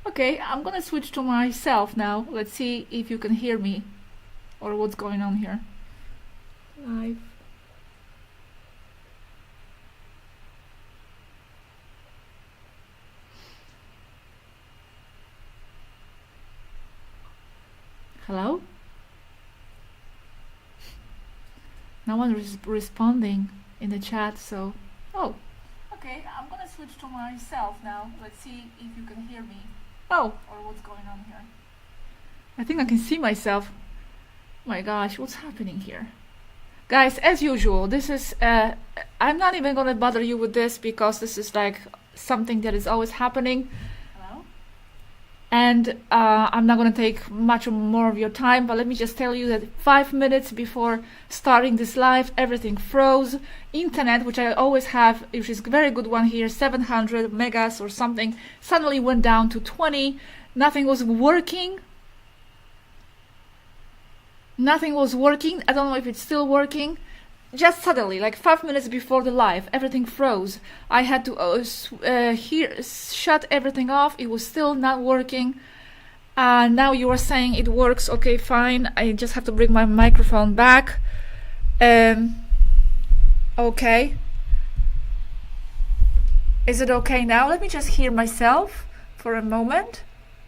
Okay, I'm gonna switch to myself now. Let's see if you can hear me or what's going on here. Live. Hello? No one is responding in the chat, so... Oh, okay, I'm gonna switch to myself now. Let's see if you can hear me. Oh, or what's going on here. I think I can see myself. My gosh, what's happening here? Guys, as usual, this is... I'm not even gonna bother you with this because this is like something that is always happening. And I'm not going to take much more of your time, but let me just tell you that 5 minutes before starting this live, everything froze. Internet, which I always have, which is a very good one here, 700 megas or something, suddenly went down to 20. Nothing was working. Nothing was working. I don't know if it's still working. Just suddenly, like 5 minutes before the live, everything froze. I had to shut everything off. It was still not working. Now you are saying it works. Okay, fine. I just have to bring my microphone back. Okay. Is it okay now? Let me just hear myself for a moment.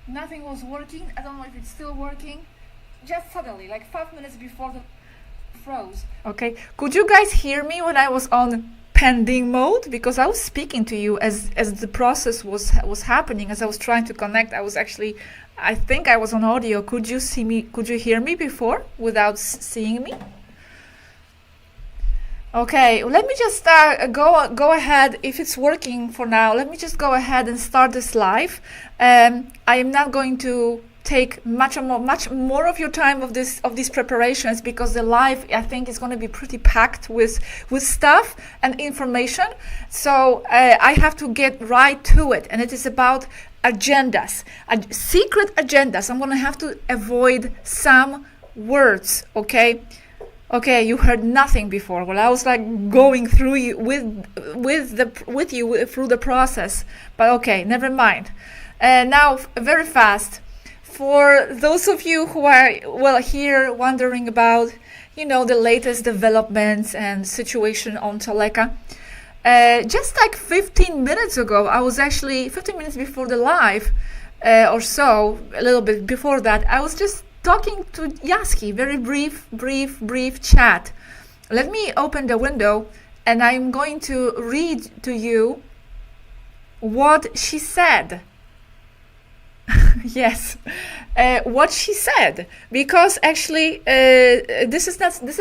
Nothing was working. I don't know if it's still working. Just suddenly, like 5 minutes before the froze. Okay, could you guys hear me when I was on pending mode? Because I was speaking to you as the process was happening, as I was trying to connect. I was actually, I think I was on audio. Could you see me? Could you hear me before without seeing me? Okay, let me just go ahead. If it's working for now, let me just go ahead and start this live. I am not going to take much more of your time of these preparations, because the live, I think, is going to be pretty packed with stuff and information. So I have to get right to it, and it is about agendas, secret agendas. I'm going to have to avoid some words. Okay, you heard nothing before. Well, I was like going through you with you through the process, but okay, never mind. Now, very fast. For those of you who are here wondering about, the latest developments and situation on Teleka, just like 15 minutes ago, I was actually 15 minutes before the live, or so, a little bit before that, I was just talking to Yazhi, very brief chat. Let me open the window, and I'm going to read to you what she said. Yes, what she said, because actually this is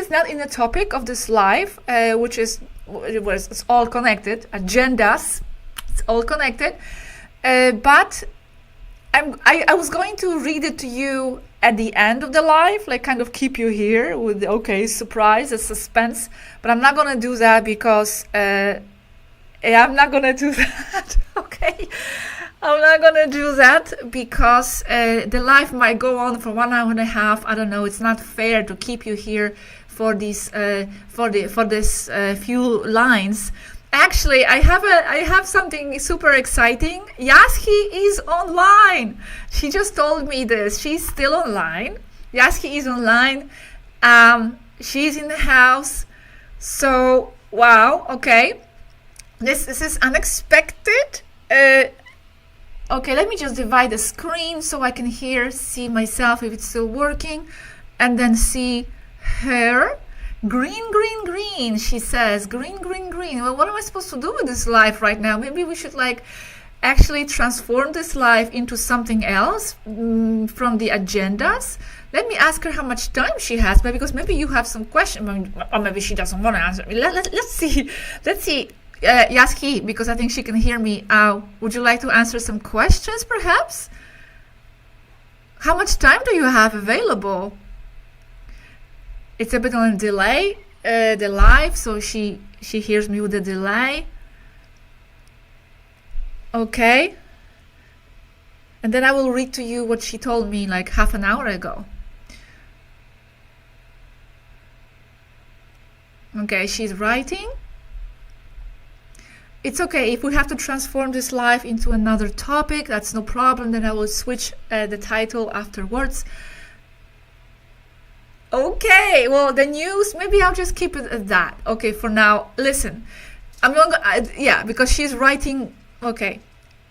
not in the topic of this live, which is it's all connected, agendas, it's all connected, but I was going to read it to you at the end of the live, like kind of keep you here with surprise and suspense, but I'm not gonna do that because I'm not gonna do that. Okay, I'm not gonna do that because the live might go on for 1 hour and a half. I don't know. It's not fair to keep you here for these for this few lines. Actually, I have something super exciting. Yazhi is online. She just told me this. She's still online. Yazhi is online. She's in the house. So wow. Okay. This is unexpected. Okay, let me just divide the screen so I can see myself if it's still working, and then see her. Green, she says. Green. Well, what am I supposed to do with this live right now? Maybe we should actually transform this live into something else from the agendas. Let me ask her how much time she has, because maybe you have some question, or maybe she doesn't want to answer. Let's see. Yazhi, because I think she can hear me. Would you like to answer some questions, perhaps? How much time do you have available? It's a bit on a delay, the live, so she hears me with a delay. Okay. And then I will read to you what she told me like half an hour ago. Okay, she's writing. it's okay if we have to transform this live into another topic. That's no problem. Then I will switch the title afterwards. Okay, well, the news, maybe I'll just keep it at that. Okay, for now, listen. I'm not yeah, because she's writing, okay,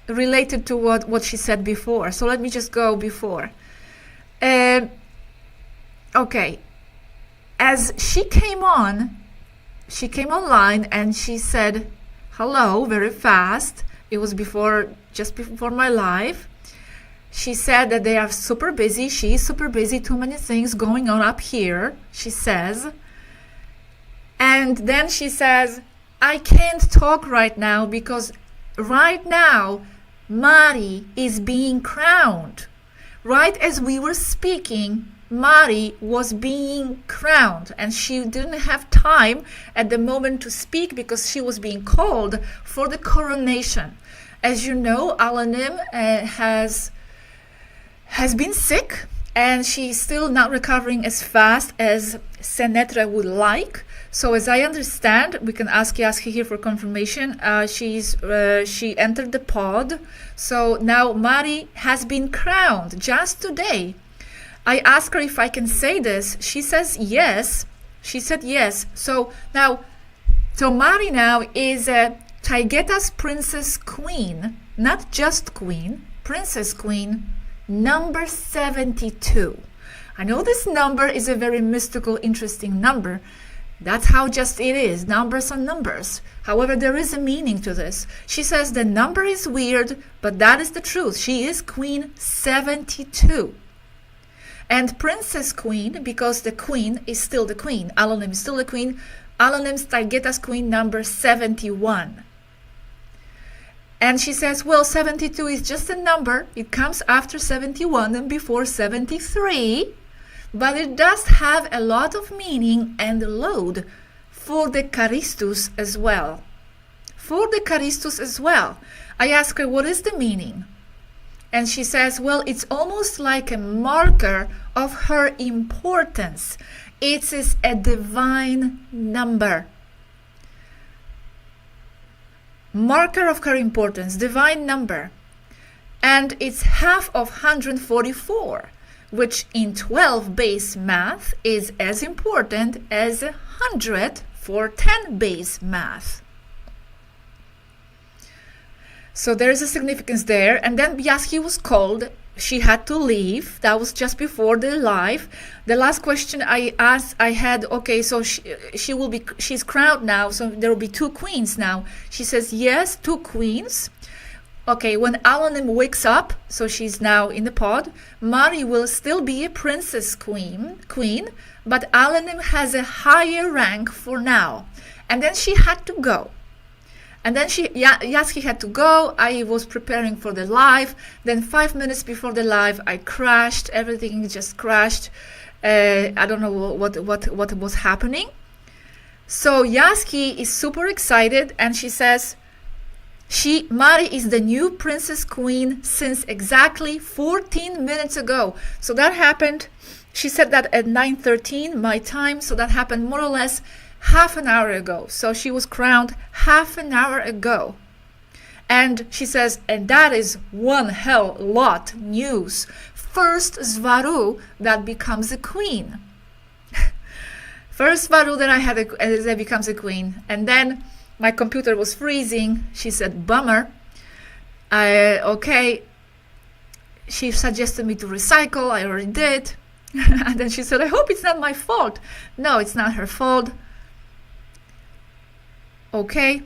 related to what she said before. So let me just go before. Okay, as she came online and she said hello very fast. It was just before my live. She said that they are super busy. She's super busy, too many things going on up here, she says. And then she says, I can't talk right now because right now Mari is being crowned. Right as we were speaking, Mari was being crowned and she didn't have time at the moment to speak because she was being called for the coronation. As you know, Alanim has been sick and she's still not recovering as fast as Senetra would like. So as I understand, we can ask Yazhi here for confirmation, she entered the pod. So now Mari has been crowned just today. I asked her if I can say this. She says yes. She said yes. So Mari now is Taygeta's Princess Queen, not just Queen, Princess Queen, number 72. I know this number is a very mystical, interesting number. That's how just it is. Numbers are numbers. However, there is a meaning to this. She says the number is weird, but that is the truth. She is Queen 72. And Princess Queen, because the Queen is still the Queen. Alanim is still the Queen. Alanim's Taygeta's Queen number 71. And she says, well, 72 is just a number. It comes after 71 and before 73. But it does have a lot of meaning and load for the Charistus as well. For the Charistus as well. I ask her, what is the meaning? And she says, well, it's almost like a marker of her importance. It is a divine number. Marker of her importance, divine number. And it's half of 144, which in 12 base math is as important as 100 for 10 base math. So there is a significance there. And then Yazhi was called. She had to leave. That was just before the live. The last question I had, okay, so she's crowned now, so there will be two queens now. She says, yes, two queens. Okay, when Alanim wakes up, so she's now in the pod, Mari will still be a princess queen, but Alanim has a higher rank for now. And then she had to go. And then Yazhi had to go. I was preparing for the live. Then 5 minutes before the live, I crashed. Everything just crashed. I don't know what was happening. So Yazhi is super excited, and she says, Mari is the new princess queen since exactly 14 minutes ago. So that happened. She said that at 9:13 my time. So that happened more or less half an hour ago. So she was crowned half an hour ago. And she says, and that is one hell lot news. First Swaruu that becomes a queen. First Swaruu that I had that becomes a queen. And then my computer was freezing. She said, bummer. Okay. She suggested me to recycle. I already did. And then she said, I hope it's not my fault. No, it's not her fault. Okay.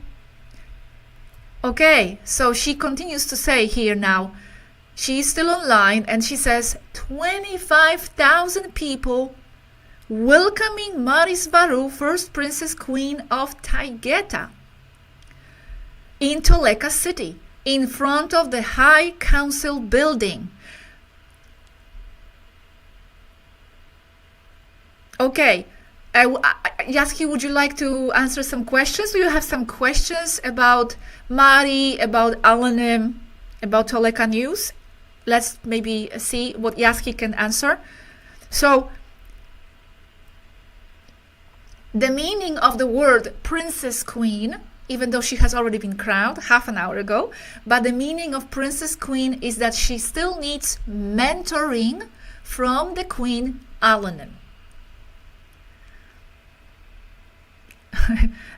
Okay, so she continues to say here now, she's still online, and she says 25,000 people welcoming Mari Swaruu, first Princess Queen of Taygeta, in Toleka city, in front of the High Council building. Okay. Yazhi, would you like to answer some questions? Do you have some questions about Mari, about Alanim, about Toleka News? Let's maybe see what Yazhi can answer. So, the meaning of the word Princess Queen even though she has already been crowned half an hour ago. But the meaning of Princess Queen is that she still needs mentoring from the Queen Alanim.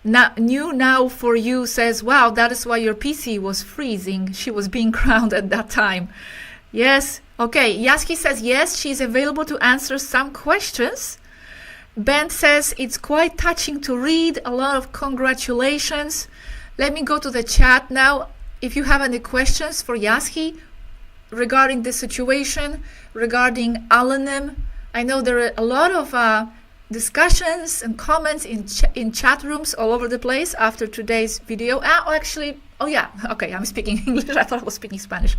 Now for you says, wow, that is why your PC was freezing. She was being crowned at that time. Yes. Okay. Yazhi says, yes, she's available to answer some questions. Ben says, it's quite touching to read. A lot of congratulations. Let me go to the chat now. If you have any questions for Yazhi regarding the situation, regarding Alanim, I know there are a lot of discussions and comments in chat rooms all over the place after today's video. Okay, I'm speaking English. I thought I was speaking Spanish.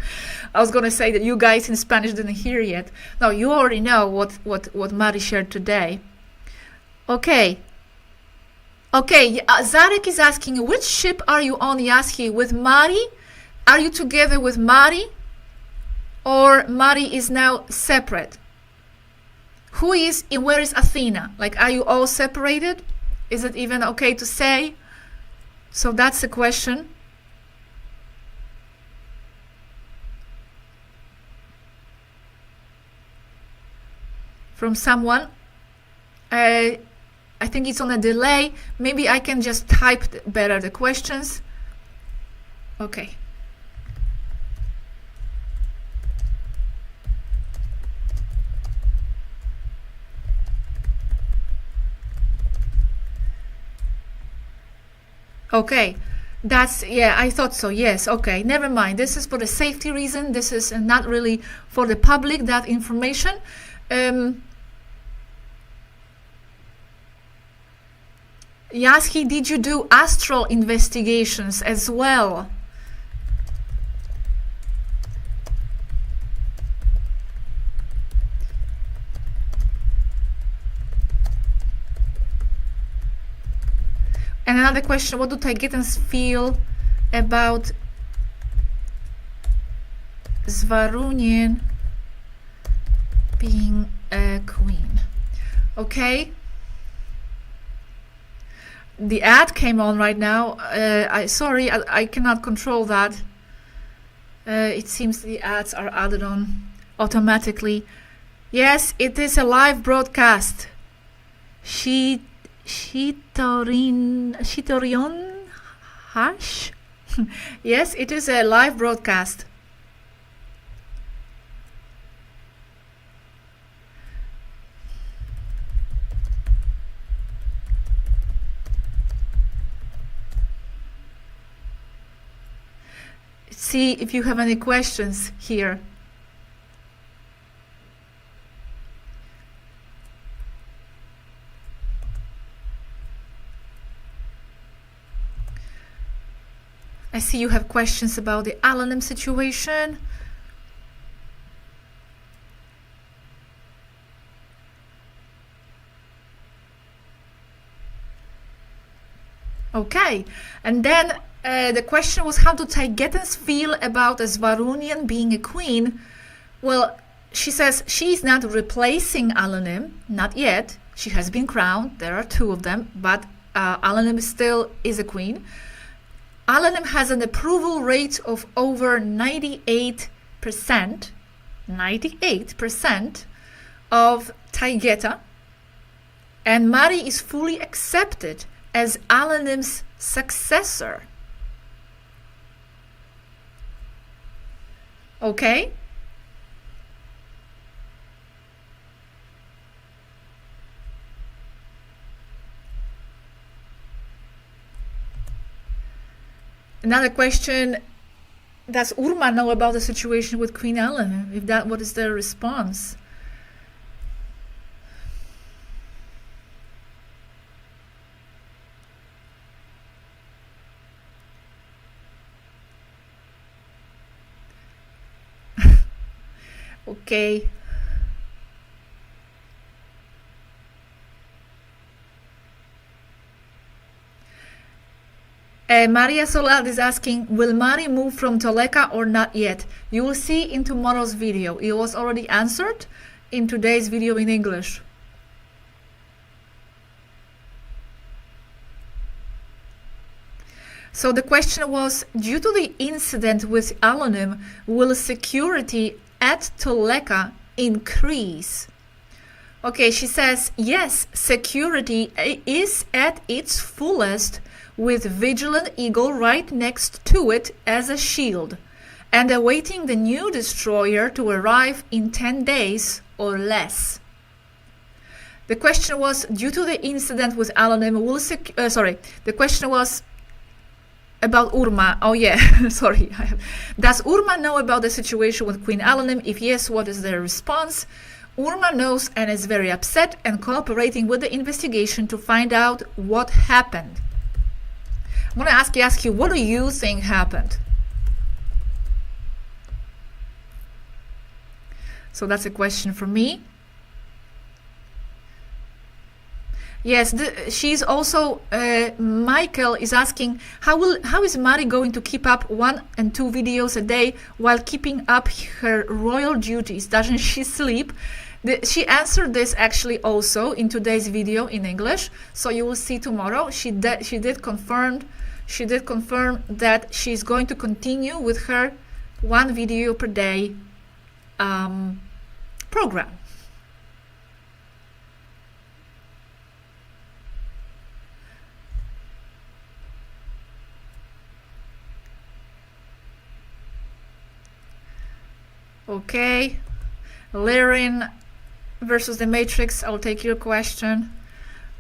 I was going to say that you guys in Spanish didn't hear yet. No, you already know what Mari shared today. Okay, Zarek is asking, which ship are you on, Yazhi? With Mari? Are you together with Mari? Or Mari is now separate? Where is Athena? Like, are you all separated? Is it even okay to say? So that's the question. From someone. I think it's on a delay. Maybe I can just type better the questions. Okay. Okay, I thought so. Yes, okay, never mind. This is for the safety reason. This is not really for the public, that information. Yazhi, did you do astral investigations as well? And another question, what do Tibetans feel about Swaruu being a queen? Okay. The ad came on right now. I cannot control that. It seems the ads are added on automatically. Yes, it is a live broadcast. Shitorion Hash? Yes, it is a live broadcast. See if you have any questions here. I see you have questions about the Alanim situation. Okay, and then the question was, how do Tibetans feel about a Swaruu being a queen? Well, she says she's not replacing Alanim, not yet. She has been crowned. There are two of them, but Alanim still is a queen. Alanim has an approval rate of over 98%. 98% of Taygeta. And Mari is fully accepted as Alanim's successor. Okay? Another question, does Urma know about the situation with Queen Ellen? What is their response? Okay. Maria Solar is asking, will Mari move from Toleka or not yet? You will see in tomorrow's video. It was already answered in today's video in English. So the question was, due to the incident with Alunim, will security at Toleka increase? Okay, she says, yes, security is at its fullest with Vigilant Eagle right next to it as a shield and awaiting the new destroyer to arrive in 10 days or less. The question was, due to the incident with Alunim, will the question was about Urma. Oh yeah, sorry. Does Urma know about the situation with Queen Alunim? If yes, what is their response? Urma knows and is very upset and cooperating with the investigation to find out what happened. I'm going to ask you, what do you think happened? So that's a question for me. Yes, she's also, Michael is asking, how is Mari going to keep up 1 and 2 videos a day while keeping up her royal duties? Doesn't she sleep? She answered this actually also in today's video in English, so you will see tomorrow. She did confirm that she's going to continue with her 1 video per day program. Okay, Lyrin versus the Matrix. I'll take your question.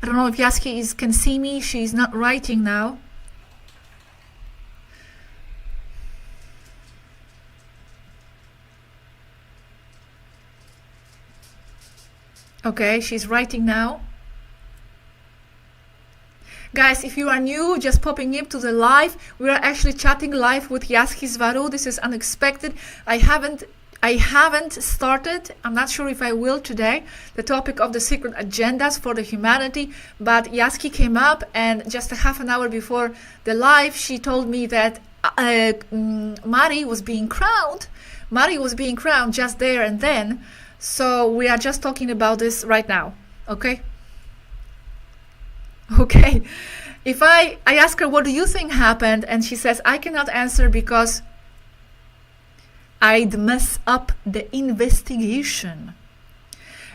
I don't know if Yazhi can see me. She's not writing now. Okay, she's writing now. Guys, if you are new, just popping into the live, we are actually chatting live with Yazhi Swaruu. This is unexpected. I haven't started, I'm not sure if I will today, the topic of the secret agendas for the humanity, but Yazhi came up and just a half an hour before the live, she told me that Mari was being crowned. Mari was being crowned just there and then. So we are just talking about this right now, okay? Okay. If I ask her, what do you think happened? And she says, I cannot answer because I'd mess up the investigation.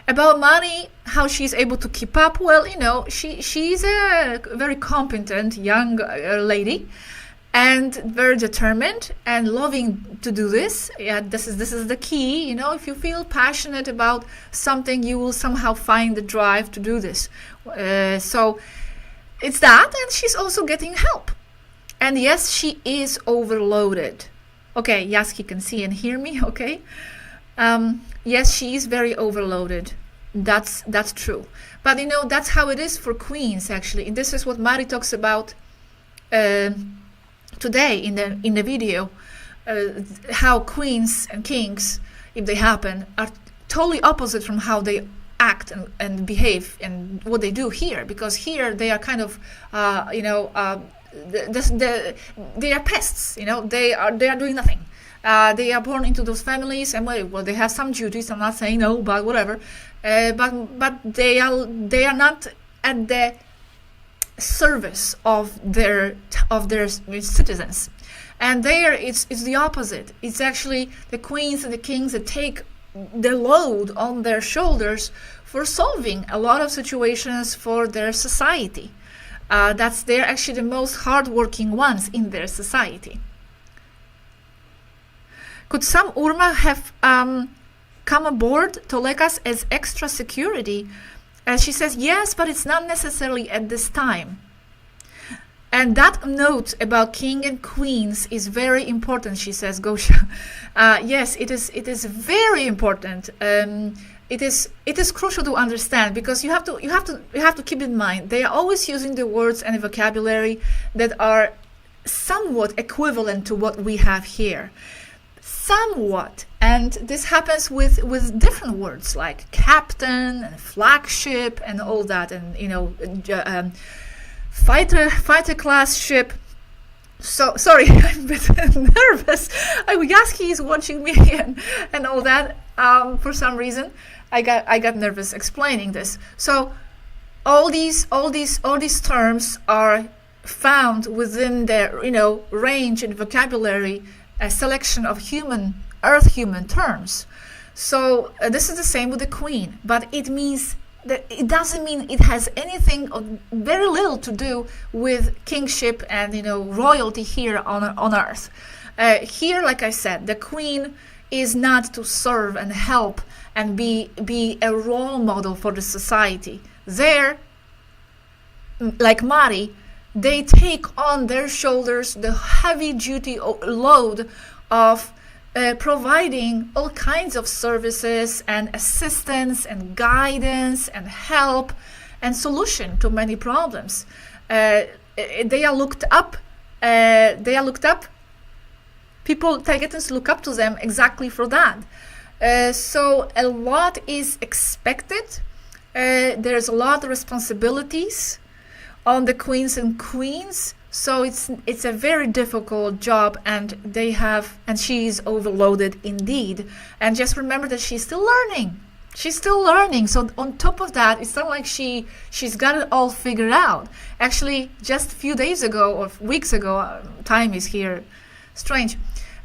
About Mari, how she's able to keep up, well, you know, she's a very competent young lady and very determined and loving to do this. Yeah, this is the key. You know, if you feel passionate about something, you will somehow find the drive to do this. So it's that, and she's also getting help. And yes, she is overloaded. Okay, Yazhi can see and hear me, okay? Yes, she is very overloaded. That's true. But, you know, that's how it is for queens, actually. And this is what Mari talks about today in the video. How queens and kings, if they happen, are totally opposite from how they act and behave and what they do here. Because here they are kind of, they are pests, you know. They are doing nothing. They are born into those families, and well, they have some duties. I'm not saying no, but whatever. But they are not at the service of their citizens, and there it's the opposite. It's actually the queens and the kings that take the load on their shoulders for solving a lot of situations for their society. They're actually the most hardworking ones in their society. Could some Urma have come aboard Tolekas as extra security? And she says, yes, but it's not necessarily at this time. And that note about king and queens is very important, she says, Gosha. Yes, it is very important. It is crucial to understand, because you have to keep in mind they are always using the words and the vocabulary that are somewhat equivalent to what we have here. Somewhat. And this happens with different words like captain and flagship and all that, and you know, fighter class ship. So sorry, I'm a bit nervous. Yazhi is watching me and all that. For some reason, I got nervous explaining this. So all these terms are found within their, range and vocabulary a selection of human terms. So this is the same with the queen, but it means that it doesn't mean it has anything or very little to do with kingship and royalty here on earth. Here, like I said, the queen is not to serve and help and be a role model for the society. There, like Mari, they take on their shoulders the heavy duty load of providing all kinds of services and assistance and guidance and help and solution to many problems. They are looked up. People, Targetans, look up to them exactly for that. So a lot is expected. There's a lot of responsibilities on the queens and queens. So it's a very difficult job, and she is overloaded indeed. And just remember that she's still learning. So on top of that, it's not like she's got it all figured out. Actually, just a few days ago or weeks ago, time is here strange.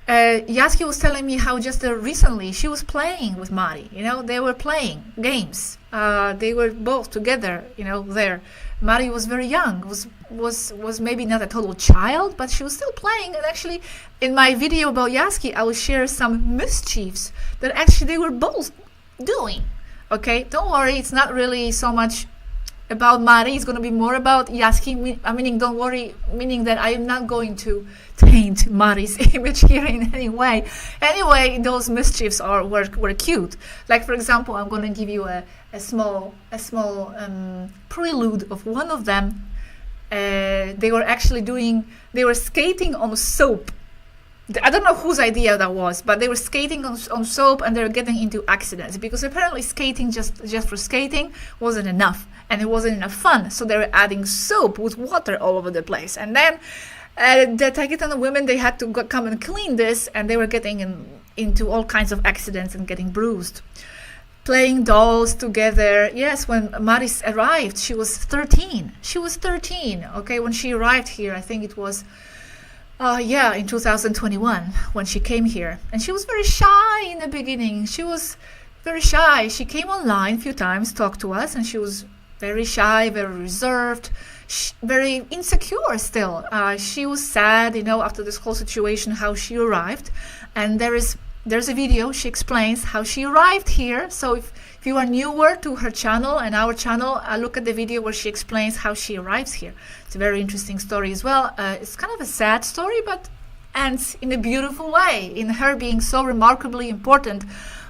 Yazhi was telling me how just recently she was playing with Mari. They were playing games. They were both together. There. Mari was very young. Was maybe not a total child, but she was still playing. And actually, in my video about Yazhi, I will share some mischiefs that actually they were both doing. Okay, don't worry. It's not really so much about Mari. It's going to be more about Yazhi. Meaning, don't worry. Meaning that I am not going to taint Mari's image here in any way. Anyway, those mischiefs were cute. Like, for example, I'm going to give you a small prelude of one of them. They were skating on soap. I don't know whose idea that was, but they were skating on soap, and they were getting into accidents because apparently skating just for skating wasn't enough, and it wasn't enough fun. So they were adding soap with water all over the place, and then the Tagitan women, they had to come and clean this, and they were getting into all kinds of accidents and getting bruised. Playing dolls together. Yes, when Mari arrived, she was 13. Okay, when she arrived here, I think it was in 2021 when she came here. And she was very shy in the beginning. She was very shy. She came online a few times, talked to us, and she was very shy, very reserved, very insecure still. She was sad, after this whole situation, how she arrived. And there's a video, she explains how she arrived here. So if you are newer to her channel and our channel, look at the video where she explains how she arrives here. It's a very interesting story as well. It's kind of a sad story, but ends in a beautiful way, in her being so remarkably important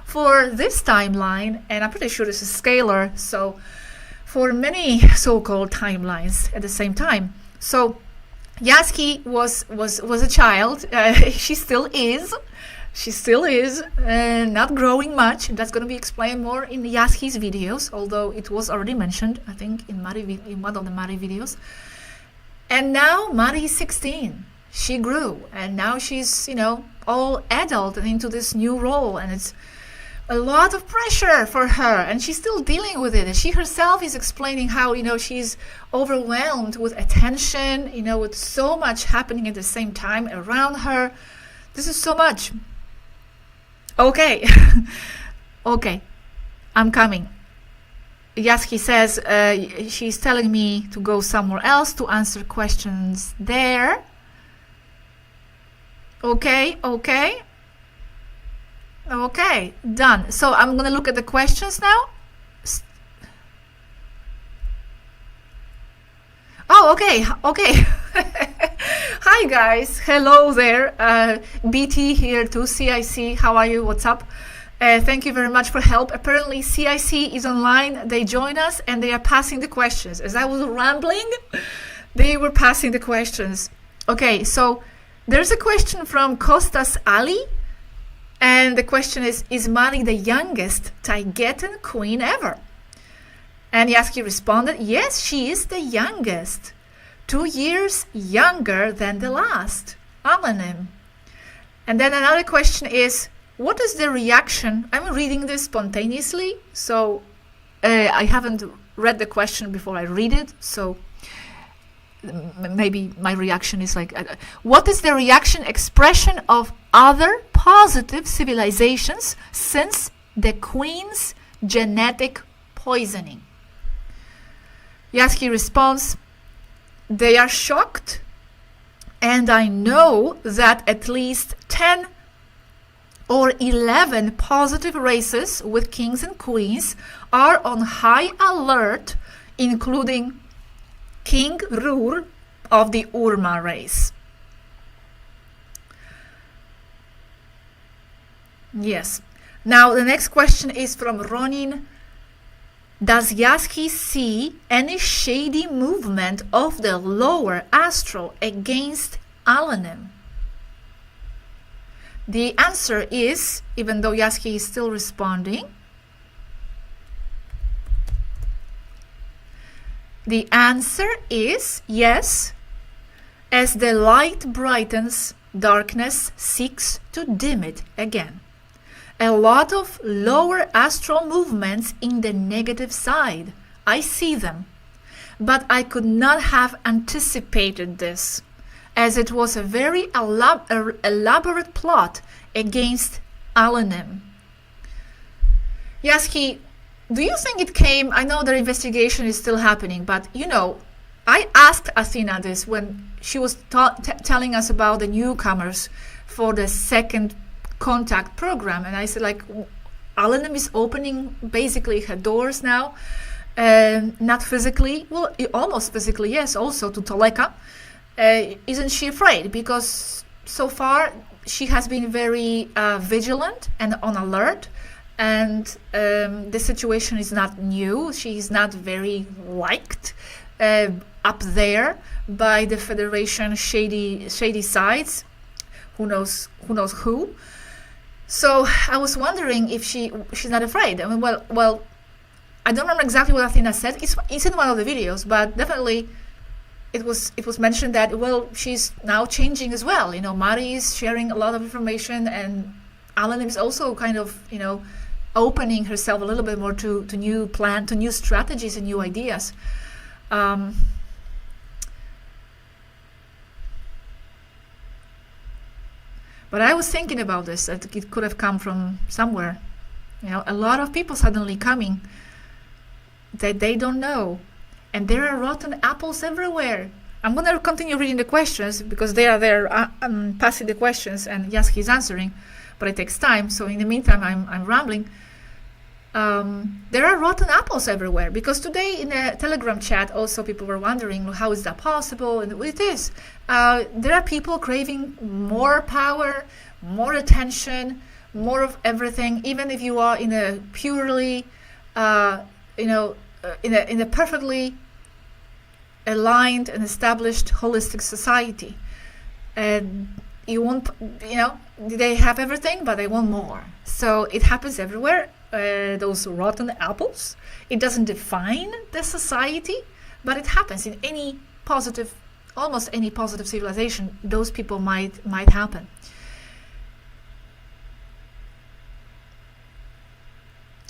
for this timeline. And I'm pretty sure this is scalar, so for many so-called timelines at the same time. So Yazhi was a child. She still is not growing much. That's going to be explained more in Yazhi's videos, although it was already mentioned, I think, in one of the Mari videos. And now Mari is 16. She grew, and now she's, all adult and into this new role, and it's a lot of pressure for her, and she's still dealing with it. And she herself is explaining how, she's overwhelmed with attention, with so much happening at the same time around her. This is so much. Okay. Okay, I'm coming. Yazhi says she's telling me to go somewhere else to answer questions there. Okay, done. So I'm gonna look at the questions now. Oh, okay. Hi guys, hello there. BT here too, CIC, how are you, what's up? Thank you very much for help. Apparently CIC is online, they join us and they are passing the questions. As I was rambling, they were passing the questions. Okay, so there's a question from Kostas Ali, and the question is Mari the youngest Tagetan queen ever? And Yazhi responded, yes, she is the youngest. 2 years younger than the last, Alanim. And then another question is, what is the reaction? I'm reading this spontaneously, so I haven't read the question before I read it. So maybe my reaction is like, what is the reaction expression of other positive civilizations since the Queen's genetic poisoning? Yazhi responds, they are shocked, and I know that at least 10 or 11 positive races with kings and queens are on high alert, including King Rur of the Urma race. Yes. Now the next question is from Ronin. Does Yazhi see any shady movement of the lower astral against Alanim? The answer is, even though Yazhi is still responding, the answer is yes. As the light brightens, darkness seeks to dim it again. A lot of lower astral movements in the negative side. I see them. But I could not have anticipated this, as it was a very elaborate plot against Alanim. Yazhi, do you think it came, I know the investigation is still happening, but you know, I asked Athena this when she was telling us about the newcomers for the second contact program, and I said, like, Alanim is opening basically her doors now, not physically, well, almost physically, yes, also to Toleka. Isn't she afraid? Because so far she has been very vigilant and on alert, and the situation is not new. She is not very liked up there by the Federation shady sides. Who knows who? So I was wondering if she's not afraid. I mean, well, I don't remember exactly what Athena said. It's in one of the videos, but definitely it was mentioned that, well, she's now changing as well. You know, Mari is sharing a lot of information, and Alanim is also kind of, you know, opening herself a little bit more to new strategies and new ideas. But I was thinking about this, that it could have come from somewhere. You know, a lot of people suddenly coming that they don't know. And there are rotten apples everywhere. I'm going to continue reading the questions because they are there. I'm passing the questions and Yazhi is answering, but it takes time. So in the meantime, I'm rambling. There are rotten apples everywhere, because today in a Telegram chat also people were wondering, how is that possible? And it is. There are people craving more power, more attention, more of everything. Even if you are in a purely, in a perfectly aligned and established holistic society, and you want, they have everything, but they want more. So it happens everywhere. Those rotten apples. It doesn't define the society, but it happens in any positive, almost any positive civilization. Those people might happen.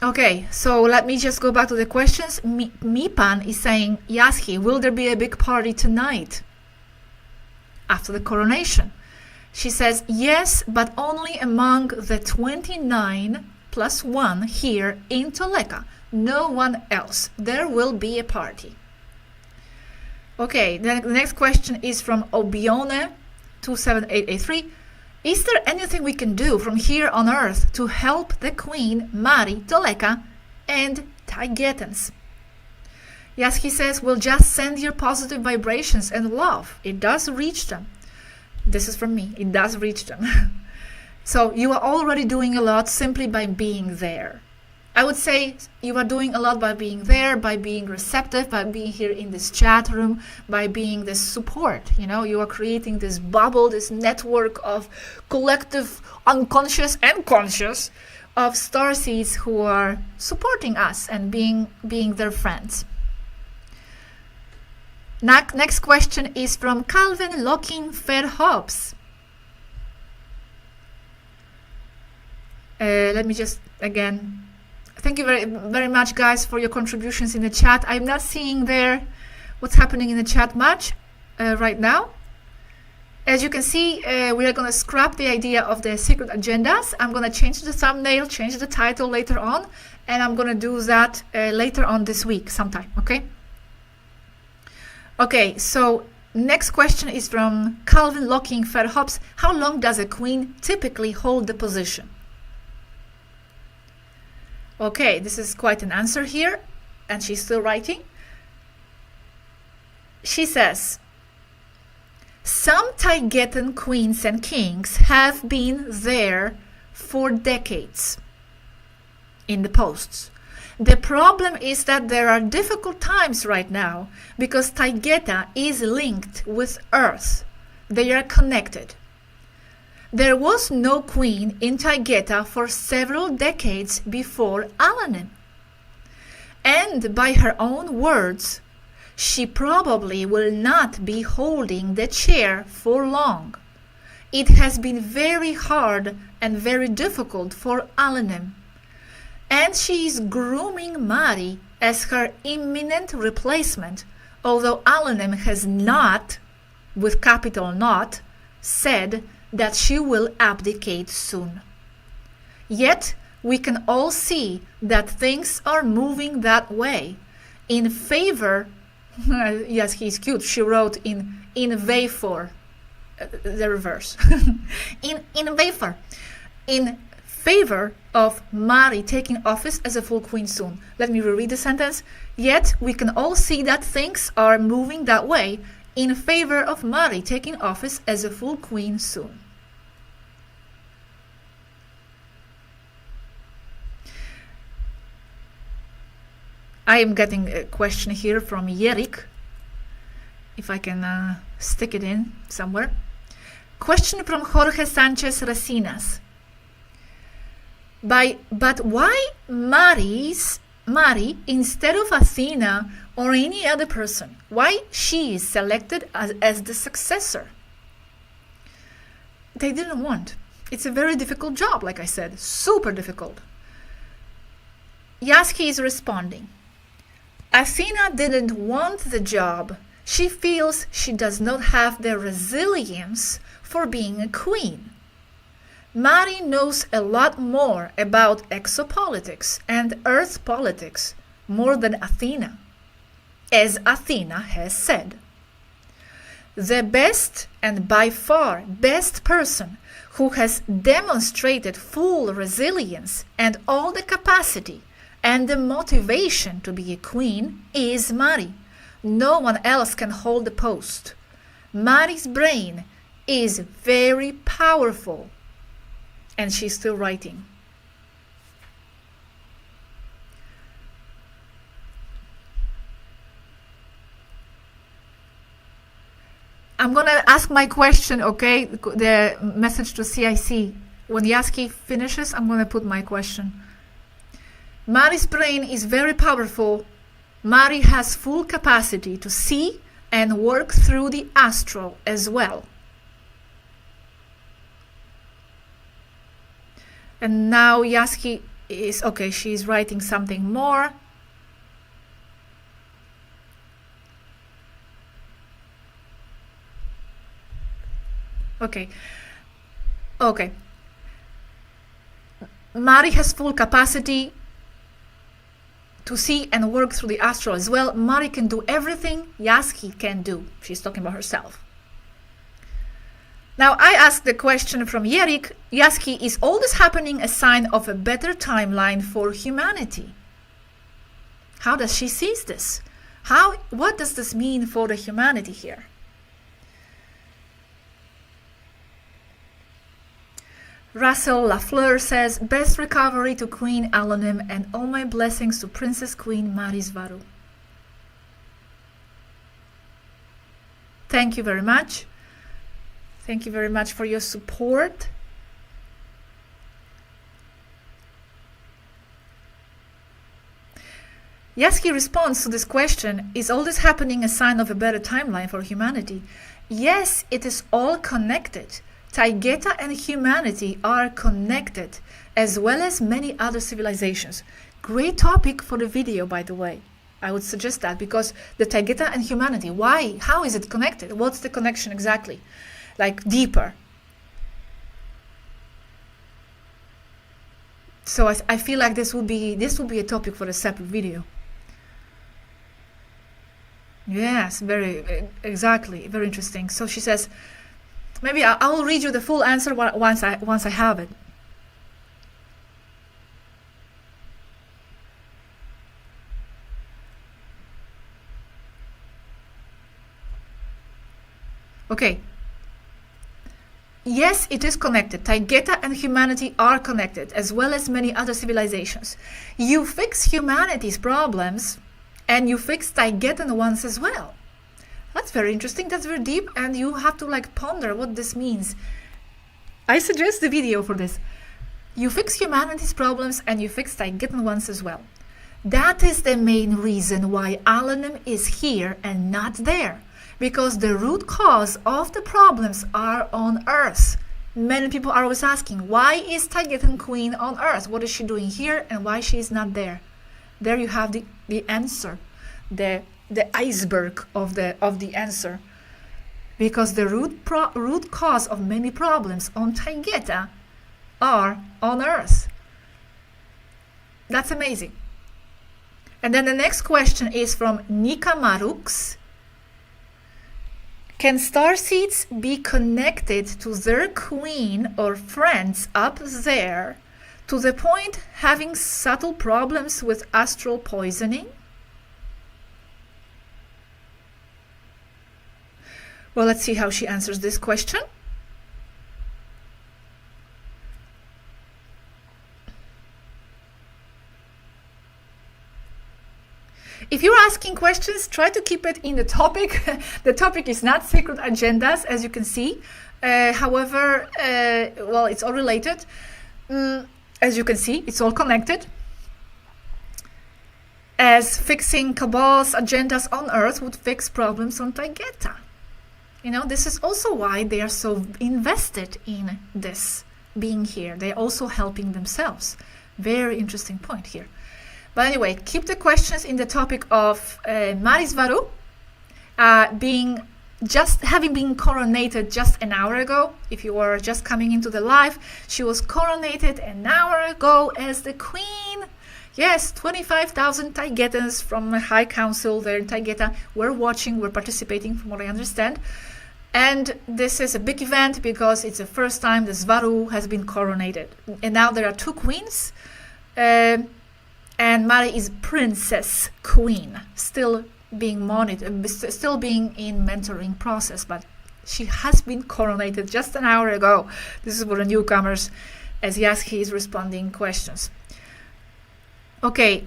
Okay, so let me just go back to the questions. Mipan is saying, Yazhi, will there be a big party tonight after the coronation? She says, yes, but only among the 29 plus 1 here in Toleka. No one else. There will be a party. Okay, then the next question is from Obione 27883. Is there anything we can do from here on Earth to help the Queen, Mari, Toleka, and Taigetans? Yazhi says, we'll just send your positive vibrations and love. It does reach them. This is from me. It does reach them. So you are already doing a lot simply by being there. I would say you are doing a lot by being there, by being receptive, by being here in this chat room, by being this support. You are creating this bubble, this network of collective unconscious and conscious of starseeds who are supporting us and being their friends. Next question is from Calvin Locking Verhops. Let me just, again, thank you very, very much, guys, for your contributions in the chat. I'm not seeing there what's happening in the chat much. right now. As you can see, we are going to scrap the idea of the secret agendas. I'm going to change the thumbnail, change the title later on, and I'm going to do that later on this week sometime, okay? Okay, so next question is from Calvin Locking Fairhops. How long does a queen typically hold the position? Okay, this is quite an answer here, and she's still writing. She says, some Taygetan queens and kings have been there for decades in the posts. The problem is that there are difficult times right now because Taygeta is linked with Earth. They are connected. There was no queen in Taygeta for several decades before Alanim. And by her own words, she probably will not be holding the chair for long. It has been very hard and very difficult for Alanim. And she is grooming Mari as her imminent replacement, although Alanim has not, with capital not, said that she will abdicate soon. Yet, we can all see that things are moving that way, in favor. Yes, he's cute. She wrote in favor, the reverse. in favor, in favor of Mari taking office as a full queen soon. Let me reread the sentence. Yet we can all see that things are moving that way, in favor of Mari taking office as a full queen soon. I am getting a question here from Yerik, if I can stick it in somewhere. Question from Jorge Sanchez Racinas. But why Mari instead of Athena or any other person? Why she is selected as the successor? They didn't want. It's a very difficult job, like I said, super difficult. Yazhi is responding. Athena didn't want the job. She feels she does not have the resilience for being a queen. Mari knows a lot more about exopolitics and earth politics, more than Athena, as Athena has said. The best and by far best person who has demonstrated full resilience and all the capacity and the motivation to be a queen is Mari. No one else can hold the post. Mari's brain is very powerful. And she's still writing. I'm going to ask my question, okay? The message to CIC. When Yazhi finishes, I'm going to put my question. Mari's brain is very powerful. Mari has full capacity to see and work through the astral as well. And now Yazhi is, okay, she's writing something more. Okay. Mari has full capacity to see and work through the astral as well. Mari can do everything Yazhi can do. She's talking about herself. Now, I asked the question from Yerik, Yazhi, is all this happening a sign of a better timeline for humanity? How does she see this? What does this mean for the humanity here? Russell Lafleur says, best recovery to Queen Alanim and all my blessings to Princess Queen Mari Swaruu. Thank you very much. Thank you very much for your support. Yazhi responds to this question, is all this happening a sign of a better timeline for humanity? Yes, it is all connected. Taygeta and humanity are connected, as well as many other civilizations. Great topic for the video, by the way. I would suggest that, because the Taygeta and humanity, why? How is it connected? What's the connection exactly? Like deeper. So I feel like this would be a topic for a separate video. Yes, exactly, very interesting. So she says, maybe I will read you the full answer once I have it. Okay. Yes, it is connected. Taygeta and humanity are connected, as well as many other civilizations. You fix humanity's problems, and you fix Taygetan ones as well. That's very interesting. That's very deep, and you have to like ponder what this means. I suggest the video for this. You fix humanity's problems, and you fix Taygetan ones as well. That is the main reason why Alanim is here and not there. Because the root cause of the problems are on Earth. Many people are always asking, why is Taygetan Queen on Earth? What is she doing here and why she is not there? There you have the answer, the iceberg of the answer. Because the root cause of many problems on Taygeta are on Earth. That's amazing. And then the next question is from Nika Marux. Can starseeds be connected to their queen or friends up there to the point having subtle problems with astral poisoning? Well, let's see how she answers this question. If you're asking questions, try to keep it in the topic. The topic is not secret agendas, as you can see. However, well, it's all related. As you can see, it's all connected. As fixing Cabal's agendas on Earth would fix problems on Taygeta. You know, this is also why they are so invested in this being here. They're also helping themselves. Very interesting point here. But anyway, keep the questions in the topic of Mari Swaruu having been coronated just an hour ago. If you were just coming into the live, she was coronated an hour ago as the queen. Yes, 25,000 Taygetans from the High Council there in Taygeta were watching, were participating, from what I understand. And this is a big event because it's the first time the Swaruu has been coronated. And now there are two queens. And Mari is Princess Queen, still being monitored, still being in mentoring process, but she has been coronated just an hour ago. This is for the newcomers, as Yazhi is responding questions. Okay,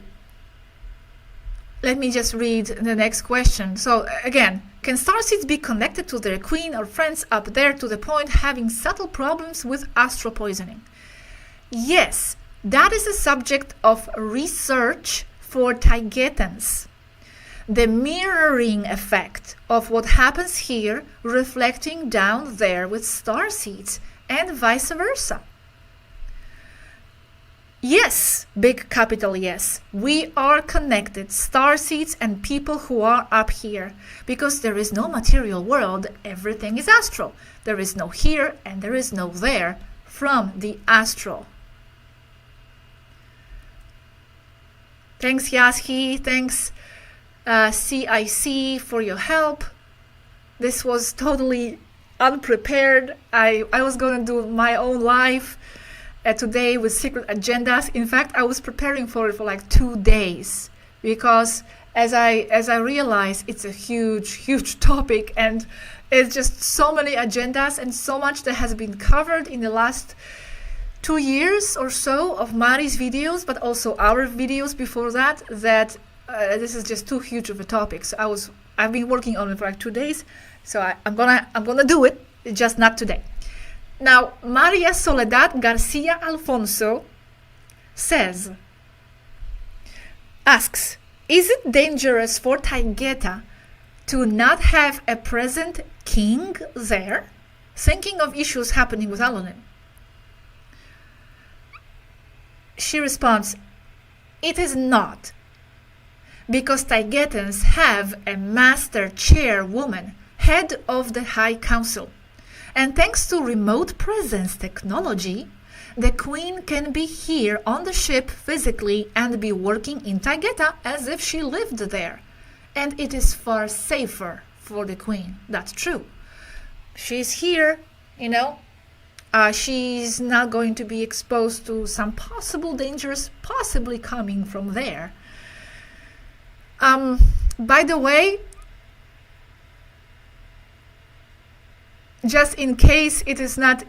let me just read the next question. So again, can starseeds be connected to their queen or friends up there to the point having subtle problems with astral poisoning? Yes. That is a subject of research for Taygetans. The mirroring effect of what happens here reflecting down there with starseeds and vice versa. Yes, big capital yes, we are connected, starseeds and people who are up here, because there is no material world, everything is astral. There is no here and there is no there from the astral. Thanks, Yazhi. Thanks, CIC, for your help. This was totally unprepared. I was going to do my own live today with secret agendas. In fact, I was preparing for it for like 2 days because as I realized it's a huge topic and it's just so many agendas and so much that has been covered in the last 2 years or so of Mari's videos, but also our videos before that, this is just too huge of a topic. So I've been working on it for like 2 days, so I'm gonna do it, just not today. Now, Maria Soledad Garcia Alfonso asks, is it dangerous for Taygeta to not have a present king there? Thinking of issues happening with Alanim. She responds, it is not. because Taigetans have a master chairwoman, head of the High Council. And thanks to remote presence technology, the Queen can be here on the ship physically and be working in Taygeta as if she lived there. And it is far safer for the Queen. That's true. She's here, you know. She's not going to be exposed to some possible dangers possibly coming from there. By the way, just in case it is not,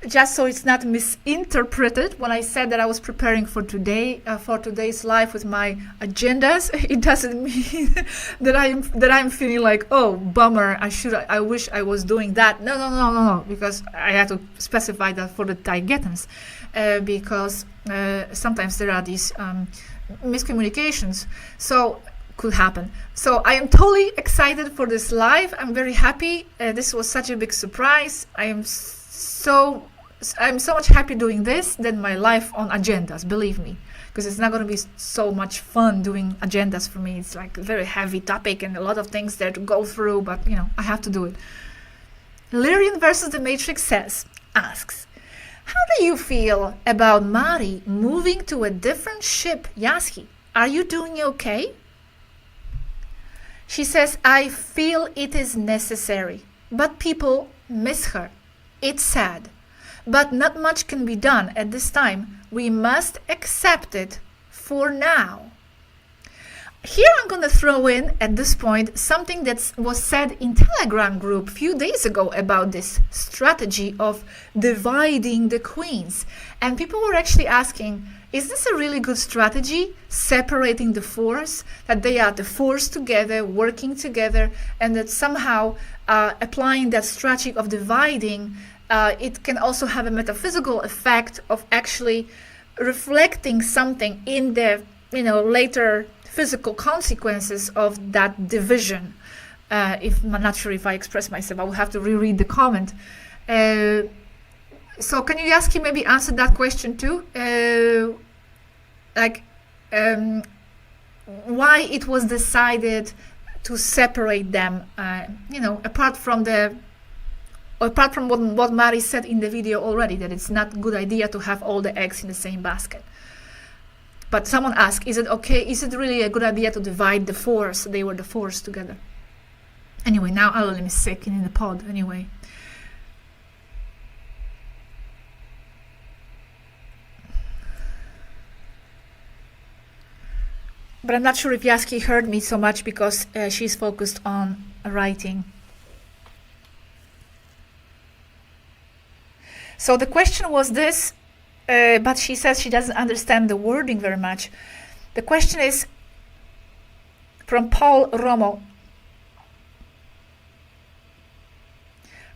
just so it's not misinterpreted, when I said that I was preparing for today's live with my agendas, it doesn't mean that I'm feeling like, oh, bummer, I wish I was doing that. No, because I had to specify that for the Taigetans, because sometimes there are these miscommunications. So could happen. So I am totally excited for this live. I'm very happy. This was such a big surprise. I'm so much happy doing this than my life on agendas, believe me, because it's not going to be so much fun doing agendas for me. It's like a very heavy topic and a lot of things there to go through, but you know, I have to do it. Lyrian versus the Matrix asks, how do you feel about Mari moving to a different ship, Yazhi? Are you doing okay? She says, I feel it is necessary, but people miss her. It's sad, but not much can be done at this time. We must accept it for now. Here I'm going to throw in, at this point, something that was said in Telegram group a few days ago about this strategy of dividing the queens. And people were actually asking, is this a really good strategy, separating the force, that they are the force together, working together, and that somehow applying that strategy of dividing, it can also have a metaphysical effect of actually reflecting something in the later physical consequences of that division. If I'm not sure if I express myself, I will have to reread the comment. So can you ask him, maybe answer that question too? Why it was decided to separate them, apart from what Mari said in the video already, that it's not a good idea to have all the eggs in the same basket. But someone asked, is it really a good idea to divide the force? They were the force together. Anyway, now Alan is sick and in the pod anyway. But I'm not sure if Yazhi heard me so much because she's focused on writing. So the question was this, but she says she doesn't understand the wording very much. The question is from Paul Romo.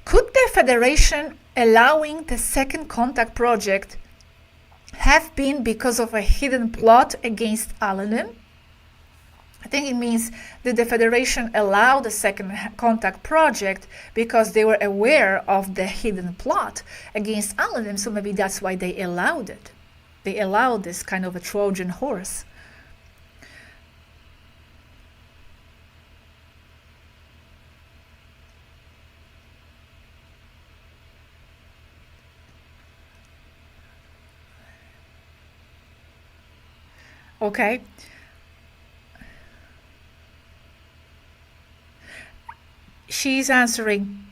Could the Federation allowing the Second Contact project have been because of a hidden plot against Alanim? I think it means that the Federation allowed the Second Contact project because they were aware of the hidden plot against Alanim, so maybe that's why they allowed it. They allowed this kind of a Trojan horse. Okay. She's answering.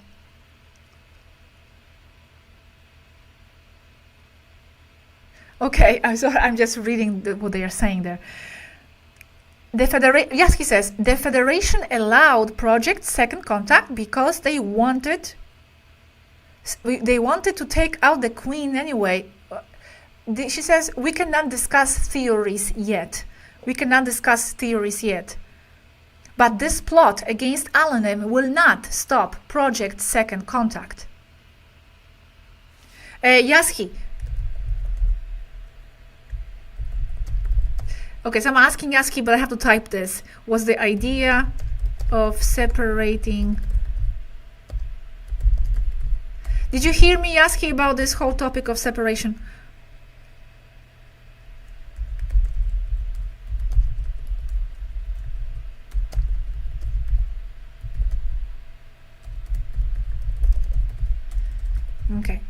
Okay, I'm just reading what they are saying there. Yazhi says, the Federation allowed Project Second Contact because they wanted to take out the Queen anyway. She says, we cannot discuss theories yet. But this plot against Alanim will not stop Project Second Contact. Yazhi. Okay, so I'm asking Yazhi, but I have to type this. Was the idea of separating... Did you hear me, Yazhi, about this whole topic of separation? Okay.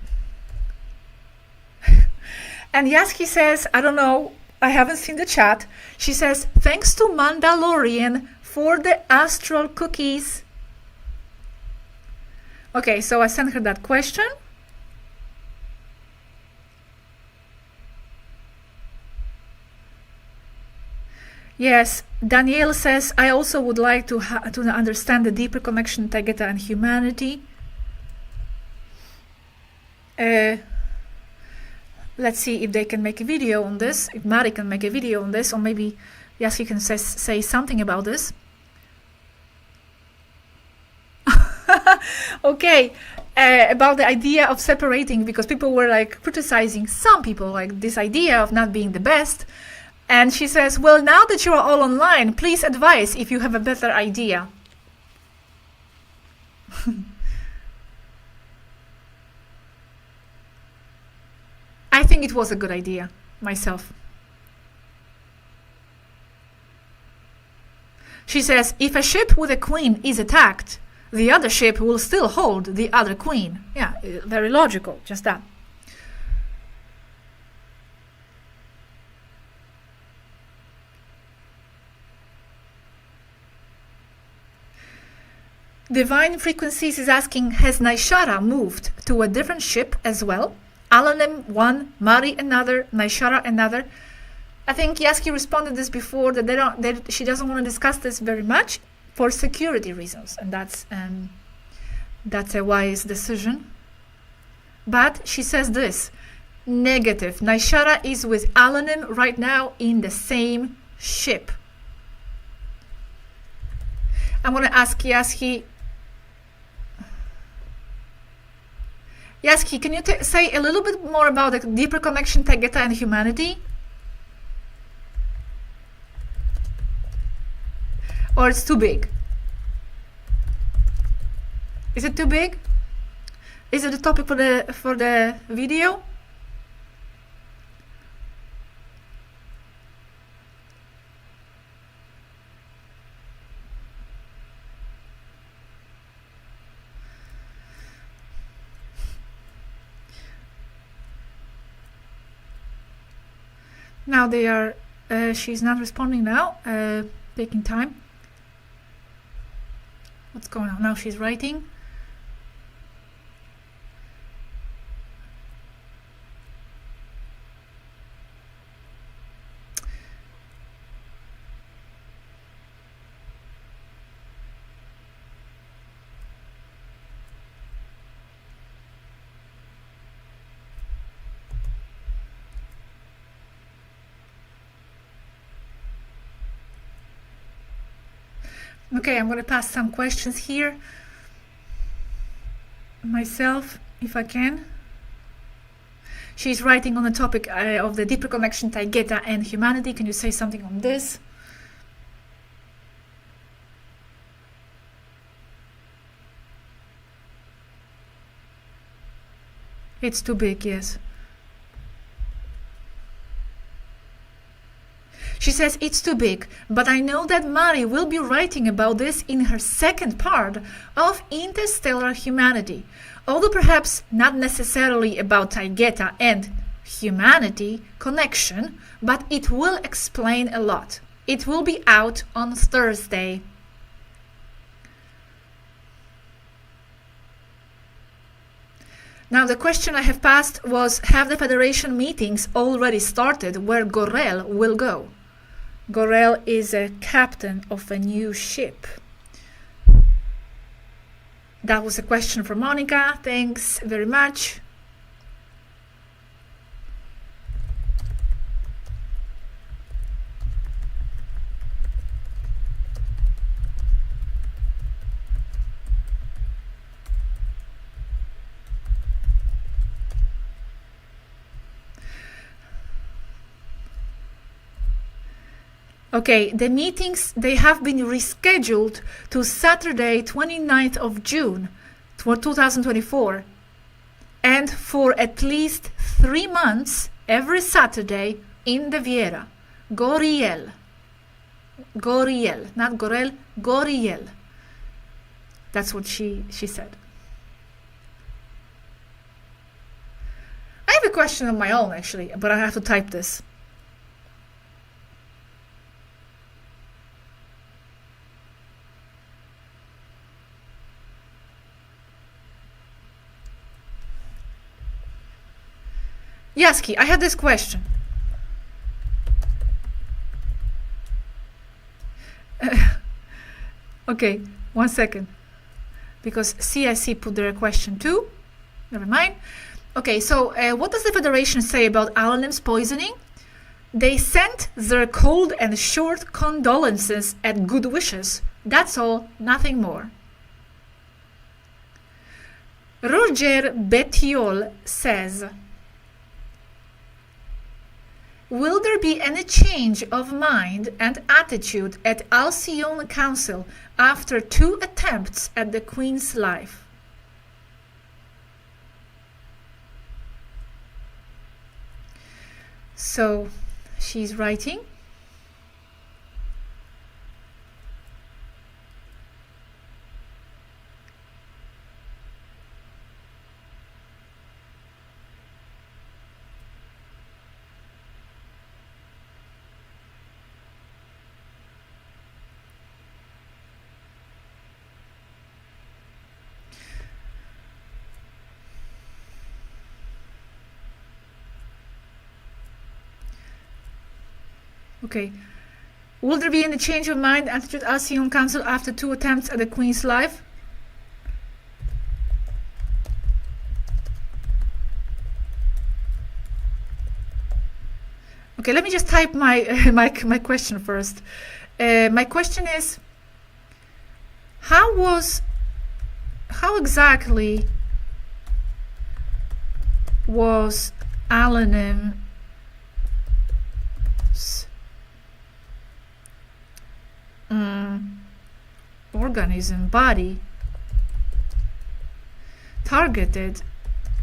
And Yazhi says, I don't know, I haven't seen the chat. She says, thanks to Mandalorian for the astral cookies. Okay, so I sent her that question. Yes, Danielle says, I also would like to understand the deeper connection Taygeta and humanity. Let's see if they can make a video on this, if Mari can make a video on this, or maybe Yazhi can say something about this. Okay, about the idea of separating, because people were like criticizing some people, like this idea of not being the best. And she says, well, now that you are all online, please advise if you have a better idea. I think it was a good idea, myself. She says, if a ship with a queen is attacked, the other ship will still hold the other queen. Yeah, very logical, just that. Divine Frequencies is asking, has Naishara moved to a different ship as well? Alanim one, Mari another, Naishara another. I think Yazhi responded this before, that she doesn't want to discuss this very much for security reasons, and that's a wise decision. But she says this, negative. Naishara is with Alanim right now in the same ship. I'm going to ask Yazhi. Yazhi, can you say a little bit more about the deeper connection Taygeta and humanity? Or it's too big? Is it too big? Is it a topic for the video? Now they are, she's not responding now, taking time. What's going on? Now she's writing. Okay, I'm going to pass some questions here myself, if I can. She's writing on the topic of the deeper connection Taygeta and humanity. Can you say something on this? It's too big, yes. She says it's too big, but I know that Mari will be writing about this in her second part of Interstellar Humanity, although perhaps not necessarily about Taygeta and humanity connection, but it will explain a lot. It will be out on Thursday. Now the question I have passed was, have the Federation meetings already started where Gorel will go? Gorel is a captain of a new ship. That was a question from Monica. Thanks very much. Okay, the meetings, they have been rescheduled to Saturday, 29th of June, 2024. And for at least 3 months, every Saturday in the Viera. Goriel. Goriel, not Gorel, Goriel. That's what she said. question of my own, actually, but I have to type this. Yazhi, I had this question. Okay, 1 second. Because CIC put their question too. Never mind. Okay, so what does the Federation say about Alanin's poisoning? They sent their cold and short condolences and good wishes. That's all, nothing more. Roger Bettiol says, will there be any change of mind and attitude at Alcyon Council after 2 attempts at the Queen's life? So she's writing. Okay. Will there be any change of mind and attitude at Alcyon Council after 2 attempts at the Queen's life? Okay, let me just type my my question first. My question is, how exactly was Alanin's organism, body, targeted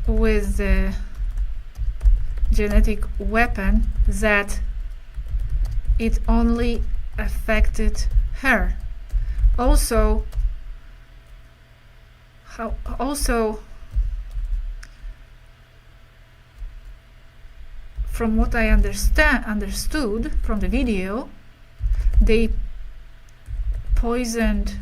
with the genetic weapon that it only affected her? Also, from what I understood from the video, they poisoned.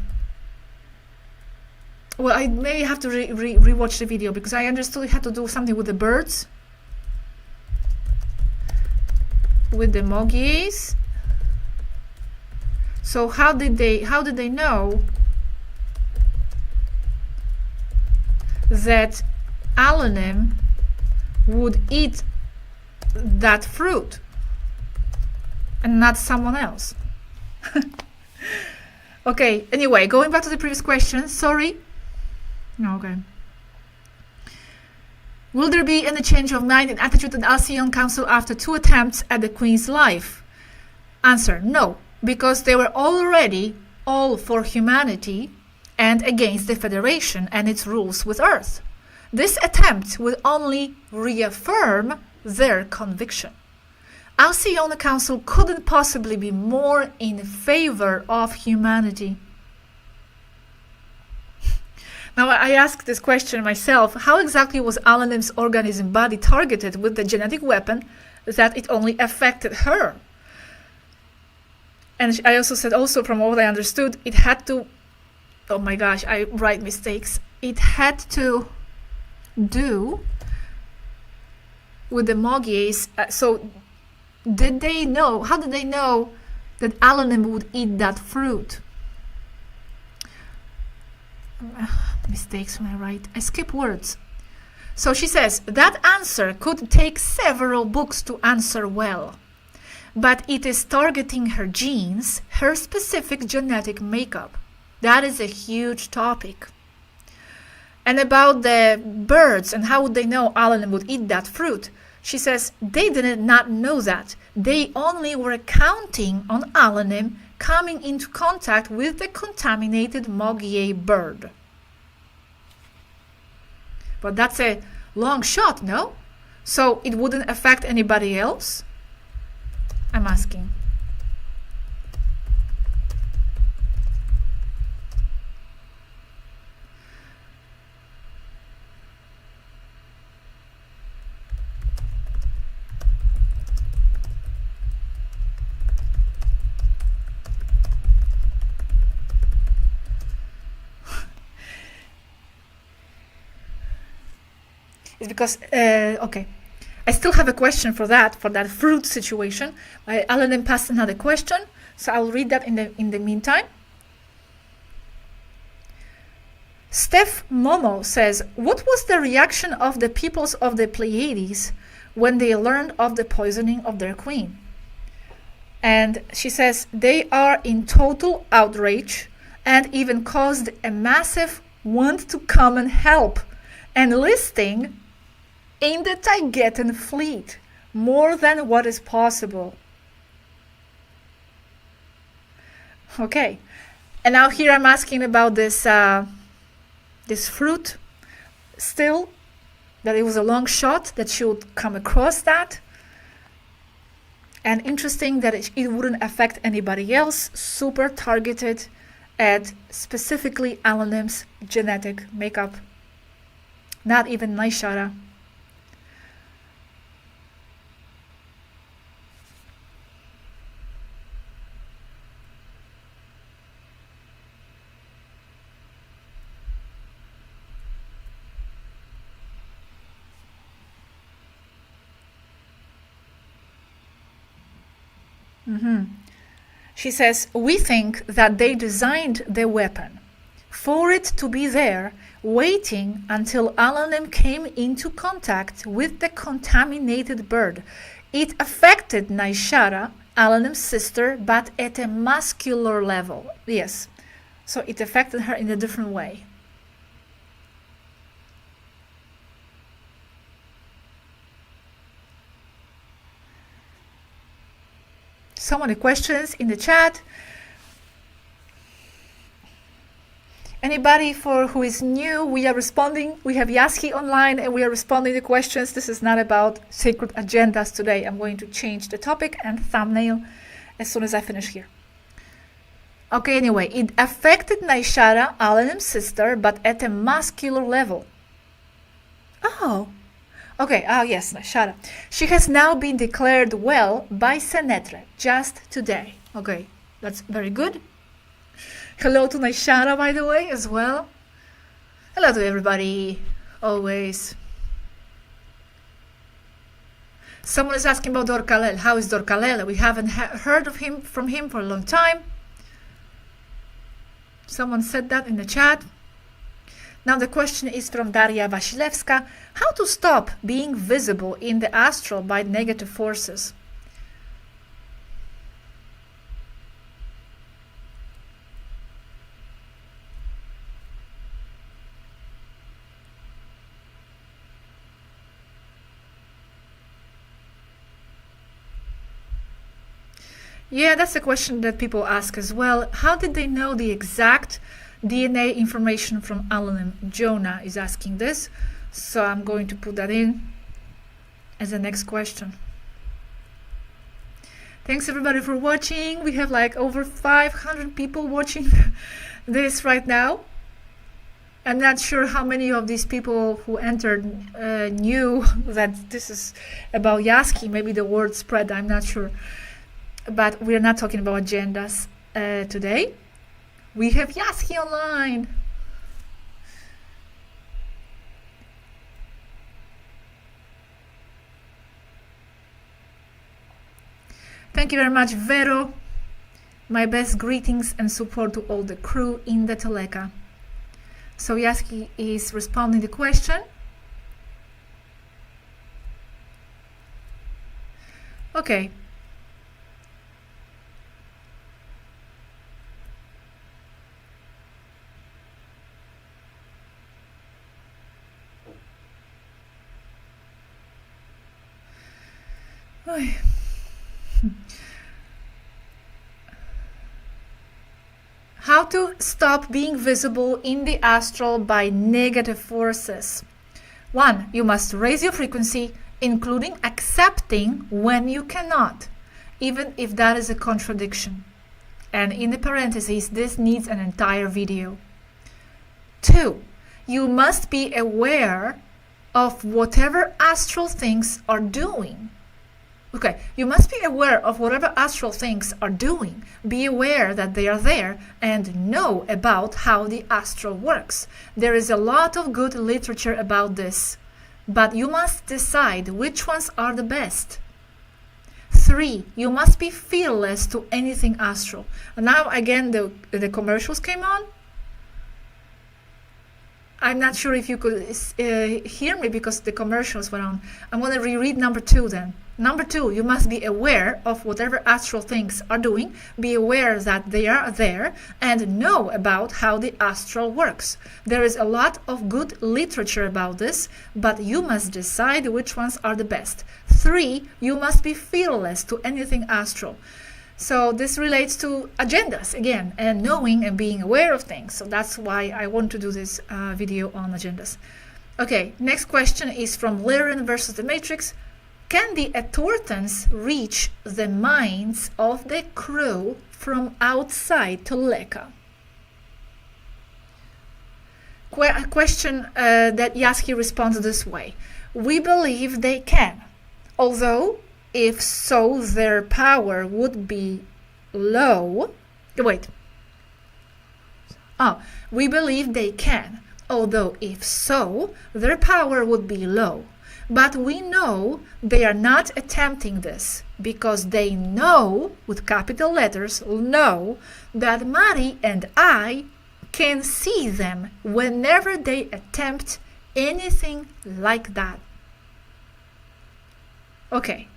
Well, I may have to rewatch the video, because I understood it had to do something with the birds, with the Mogies. So how did they know that Alanin would eat that fruit and not someone else? Okay, anyway, going back to the previous question, sorry. Okay. Will there be any change of mind and attitude at the Alcyon Council after 2 attempts at the Queen's life? Answer, no, because they were already all for humanity and against the Federation and its rules with Earth. This attempt will only reaffirm their conviction. Alcyon Council couldn't possibly be more in favor of humanity. Now, I asked this question myself. How exactly was Alanin's organism body targeted with the genetic weapon that it only affected her? And I also said, from what I understood, it had to... Oh my gosh, I write mistakes. It had to do with the Mogies. So... did they know? How did they know that Alanin would eat that fruit? Mistakes when I write. I skip words. So she says, that answer could take several books to answer well. But it is targeting her genes, her specific genetic makeup. That is a huge topic. And about the birds and how would they know Alanin would eat that fruit? She says they did not know that. They only were counting on Alanin coming into contact with the contaminated Mogier bird. But that's a long shot, no? So it wouldn't affect anybody else? I'm asking. is because, okay, I still have a question for that fruit situation. Alan passed another question, so I'll read that in the meantime. Steph Momo says, what was the reaction of the peoples of the Pleiades when they learned of the poisoning of their queen? And she says, they are in total outrage and even caused a massive want to come and help, enlisting in the Taigetan fleet more than what is possible. Okay, and now here I'm asking about this this fruit still, that it was a long shot that she would come across that. And interesting that it wouldn't affect anybody else, super targeted at specifically Alanim's genetic makeup. Not even Naishara. She says, we think that they designed the weapon for it to be there, waiting until Alanim came into contact with the contaminated bird. It affected Naishara, Alanim's sister, but at a muscular level. Yes, so it affected her in a different way. So many questions in the chat. Anybody who is new, we are responding. We have Yazhi online and we are responding to questions. This is not about sacred agendas today. I'm going to change the topic and thumbnail as soon as I finish here. Okay, anyway, it affected Naishara, Alanim's sister, but at a muscular level. Oh. Okay, yes, Naishara. She has now been declared well by Senetre just today. Okay, that's very good. Hello to Naishara, by the way, as well. Hello to everybody, always. Someone is asking about Dorkalel. How is Dorkalel? We haven't heard from him for a long time. Someone said that in the chat. Now the question is from Daria Wasilewska. How to stop being visible in the astral by negative forces? Yeah, that's a question that people ask as well. How did they know the exact DNA information from Alanim? Jonah is asking this, so I'm going to put that in as the next question. Thanks everybody for watching. We have like over 500 people watching this right now. I'm not sure how many of these people who entered knew that this is about Yazhi. Maybe the word spread, I'm not sure. But we're not talking about agendas today. We have Yazhi online. Thank you very much, Vero. My best greetings and support to all the crew in the Teleka. So Yazhi is responding to the question. Okay. How to stop being visible in the astral by negative forces. 1. You must raise your frequency, including accepting when you cannot, even if that is a contradiction. And in the parentheses, this needs an entire video. 2. You must be aware of whatever astral things are doing. Okay, you must be aware of whatever astral things are doing. Be aware that they are there and know about how the astral works. There is a lot of good literature about this but you must decide which ones are the best. 3, you must be fearless to anything astral. And now again the commercials came on. I'm not sure if you could hear me because the commercials went on. I'm going to reread number 2 then. Number 2, you must be aware of whatever astral things are doing. Be aware that they are there and know about how the astral works. There is a lot of good literature about this, but you must decide which ones are the best. 3, you must be fearless to anything astral. So this relates to agendas again, and knowing and being aware of things. So that's why I want to do this video on agendas. Okay, next question is from Lyran versus the Matrix. Can the authorities reach the minds of the crew from outside Toleka? A question that Yazhi responds this way. We believe they can, although if so, their power would be low. Wait. Oh, we believe they can, although if so, their power would be low. But we know they are not attempting this because they know, with capital letters, know that Mari and I can see them whenever they attempt anything like that. Okay.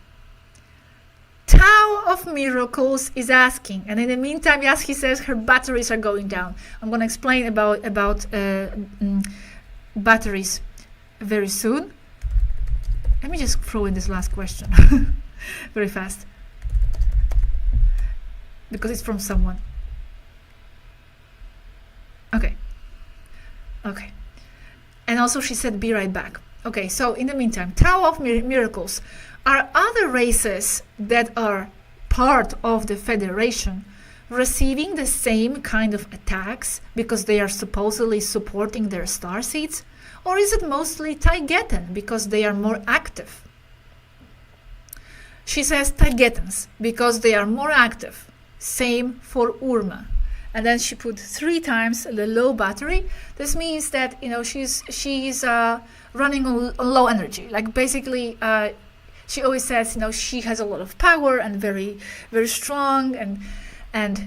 Tao of Miracles is asking, and in the meantime, Yazhi says her batteries are going down. I'm going to explain about batteries very soon. Let me just throw in this last question very fast because it's from someone. Okay. And also she said, be right back. Okay, so in the meantime, Tao of Miracles. Are other races that are part of the Federation receiving the same kind of attacks because they are supposedly supporting their starseeds? Or is it mostly Taigetan because they are more active? She says Taigetans because they are more active. Same for Urma. And then she put 3 times the low battery. This means that she's running on low energy. Like basically, she always says she has a lot of power and very very strong and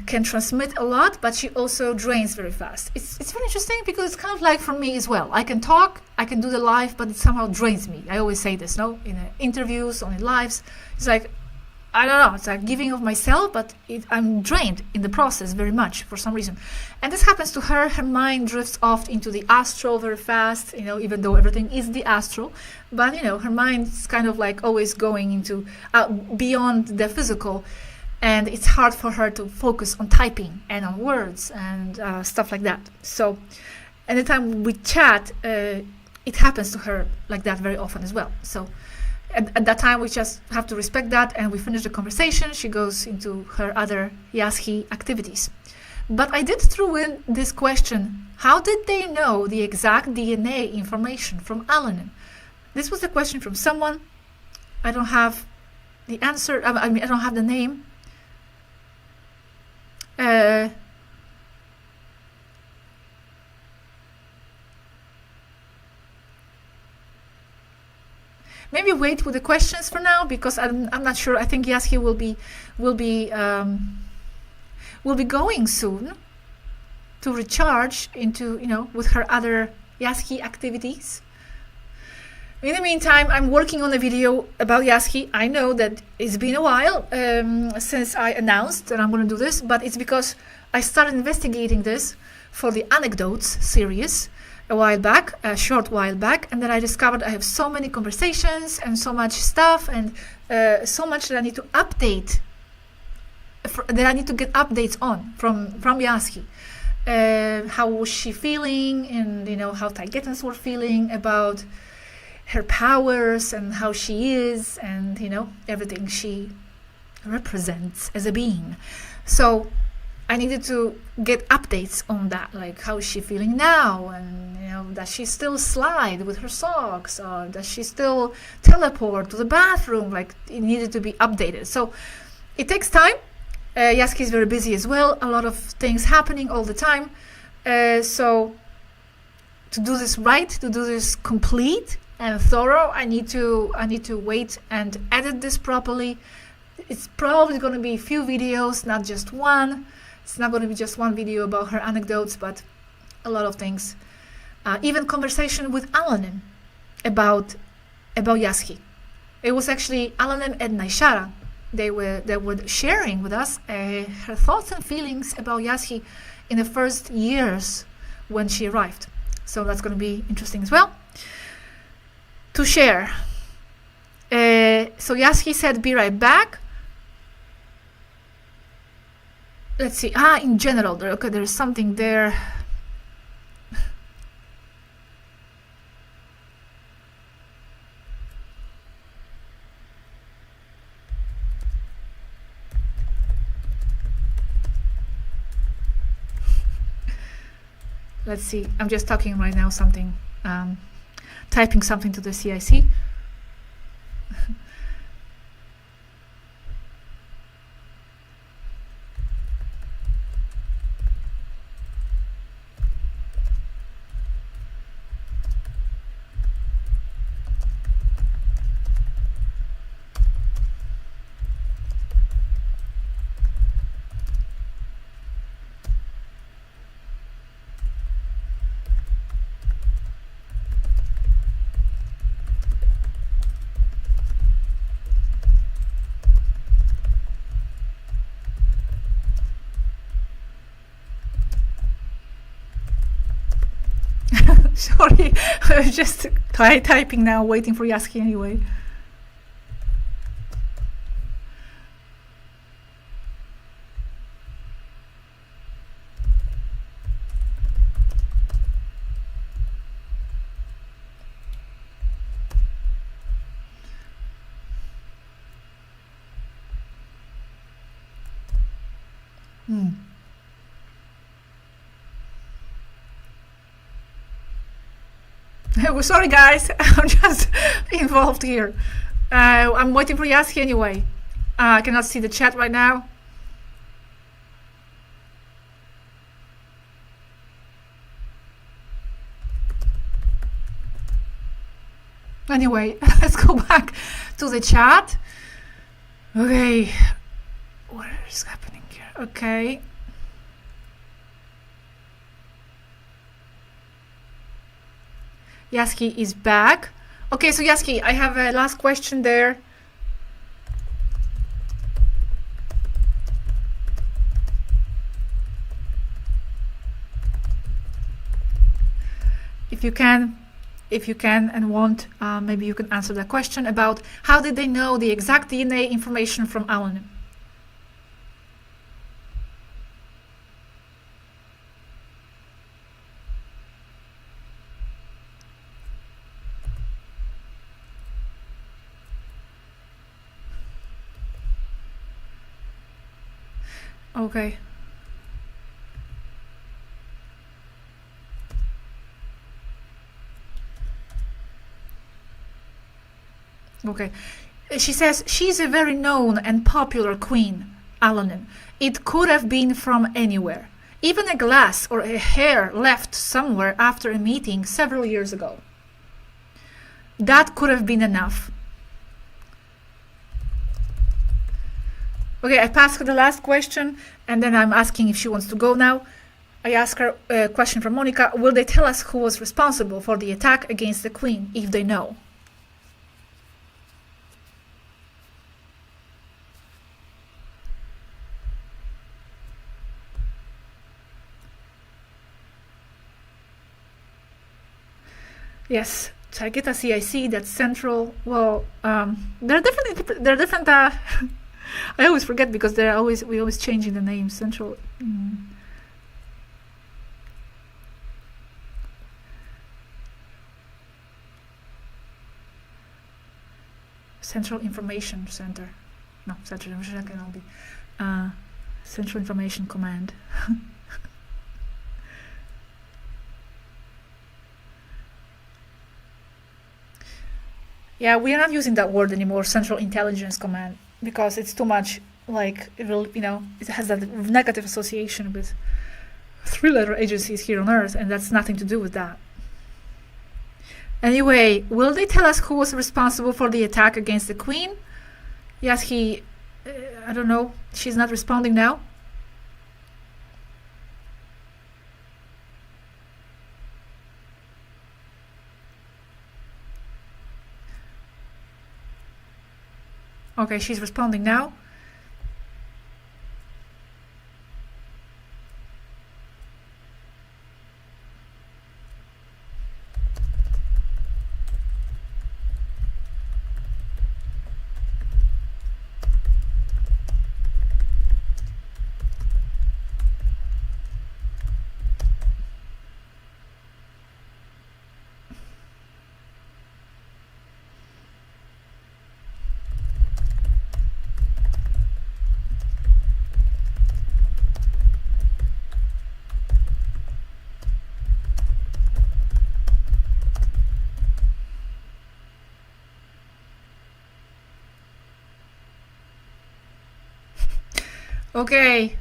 can transmit a lot, but she also drains very fast. It's very interesting because it's kind of like for me as well. I can talk, I can do the live, but it somehow drains me. I always say this, in interviews, on lives. It's like, I don't know, it's like giving of myself, but I'm drained in the process very much for some reason. And this happens to her. Her mind drifts off into the astral very fast, even though everything is the astral. But, her mind's kind of like always going into beyond the physical. And it's hard for her to focus on typing and on words and stuff like that. So anytime we chat, it happens to her like that very often as well. So at that time, we just have to respect that, and we finish the conversation. She goes into her other Yazhi activities. But I did throw in this question: how did they know the exact DNA information from Alanin? This was a question from someone. I don't have the answer. I don't have the name. Maybe wait with the questions for now because I'm not sure. I think Yazhi will be going soon to recharge into with her other Yazhi activities. In the meantime, I'm working on a video about Yazhi. I know that it's been a while since I announced that I'm going to do this, but it's because I started investigating this for the Anecdotes series a short while back, and then I discovered I have so many conversations and so much stuff and so much that I need to update, that I need to get updates on from Yazhi. How was she feeling, and how Taigetans were feeling about her powers and how she is, and everything she represents as a being. So I needed to get updates on that, like how is she feeling now, and does she still slide with her socks, or does she still teleport to the bathroom? Like, it needed to be updated. So it takes time. Yazhi is very busy as well, a lot of things happening all the time. So to do this right, to do this complete, and thorough. I need to wait and edit this properly. It's probably going to be a few videos, not just one. It's not going to be just one video about her anecdotes, but a lot of things. Even conversation with Alanim about Yazhi. It was actually Alanim and Naishara. They were sharing with us her thoughts and feelings about Yazhi in the first years when she arrived. So that's going to be interesting as well to share. So Yazhi said, "Be right back." Let's see. In general, there's something there. Let's see. I'm just talking right now something, typing something to the CIC. Sorry, I was just typing now, waiting for Yazhi anyway. Sorry guys, I'm just involved here. I'm waiting for Yazhi anyway. I cannot see the chat right now. Anyway, let's go back to the chat. Okay, what is happening here? Okay. Yazhi is back. Okay, so Yazhi, I have a last question there. If you can and want, maybe you can answer that question about how did they know the exact DNA information from Alanim? Okay. Okay. She says she's a very known and popular queen, Alanim. It could have been from anywhere. Even a glass or a hair left somewhere after a meeting several years ago. That could have been enough. Okay, I passed her the last question, and then I'm asking if she wants to go now. I asked her a question from Monica. Will they tell us who was responsible for the attack against the queen, if they know? Yes, Targeta CIC, that's central. Well, there are different. I always forget because we always changing the name. Central. Central Information Center. No, Central Information cannot be. Central Information Command. Yeah, we are not using that word anymore, Central Intelligence Command, because it's too much like it will, it has that negative association with three-letter agencies here on Earth, and that's nothing to do with that. Anyway, will they tell us who was responsible for the attack against the Queen? Yes, I don't know. She's not responding now. Okay, she's responding now. Okay.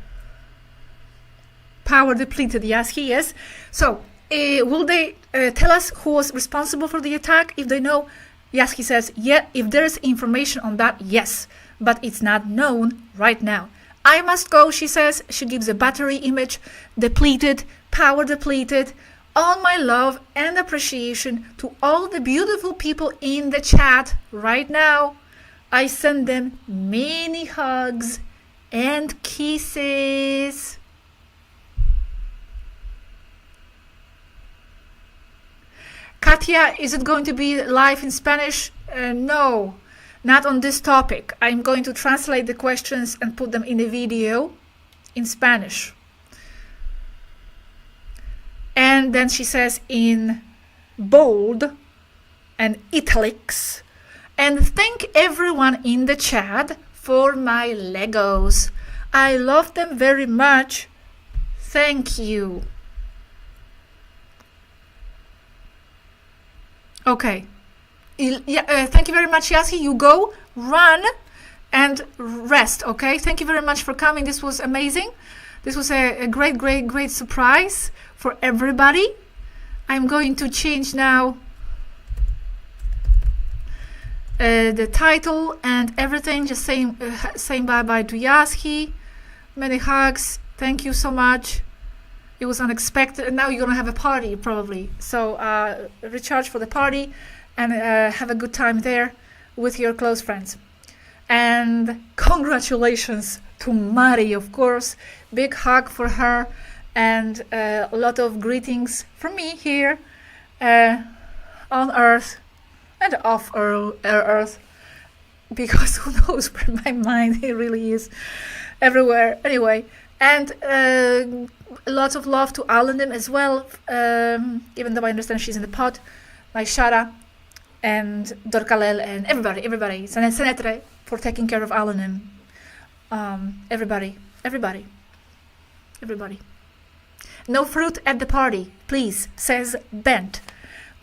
Power depleted. Yes, he is. So, will they tell us who was responsible for the attack? If they know, yes, he says, yeah, if there's information on that, yes. But it's not known right now. I must go, she says. She gives a battery image. Depleted, power depleted. All my love and appreciation to all the beautiful people in the chat right now. I send them many hugs and kisses. Katia, is it going to be live in Spanish? No, not on this topic. I'm going to translate the questions and put them in a video in Spanish. And then she says in bold and italics, and thank everyone in the chat for my Legos. I love them very much. Thank you. Okay. Thank you very much, Yazhi. You go, run, and rest, okay? Thank you very much for coming. This was amazing. This was a great, great, great surprise for everybody. I'm going to change now the title and everything, just saying bye-bye to Yazhi. Many hugs. Thank you so much. It was unexpected. And now you're gonna have a party probably. So recharge for the party and have a good time there with your close friends. And congratulations to Mari, of course. Big hug for her and a lot of greetings from me here on Earth and off Earth, because who knows where my mind really is, everywhere. Anyway, and lots of love to Alanim as well, even though I understand she's in the pod, like Shara and Dorkalel and everybody, Senetre for taking care of Alanim. Everybody. No fruit at the party, please, says Bent.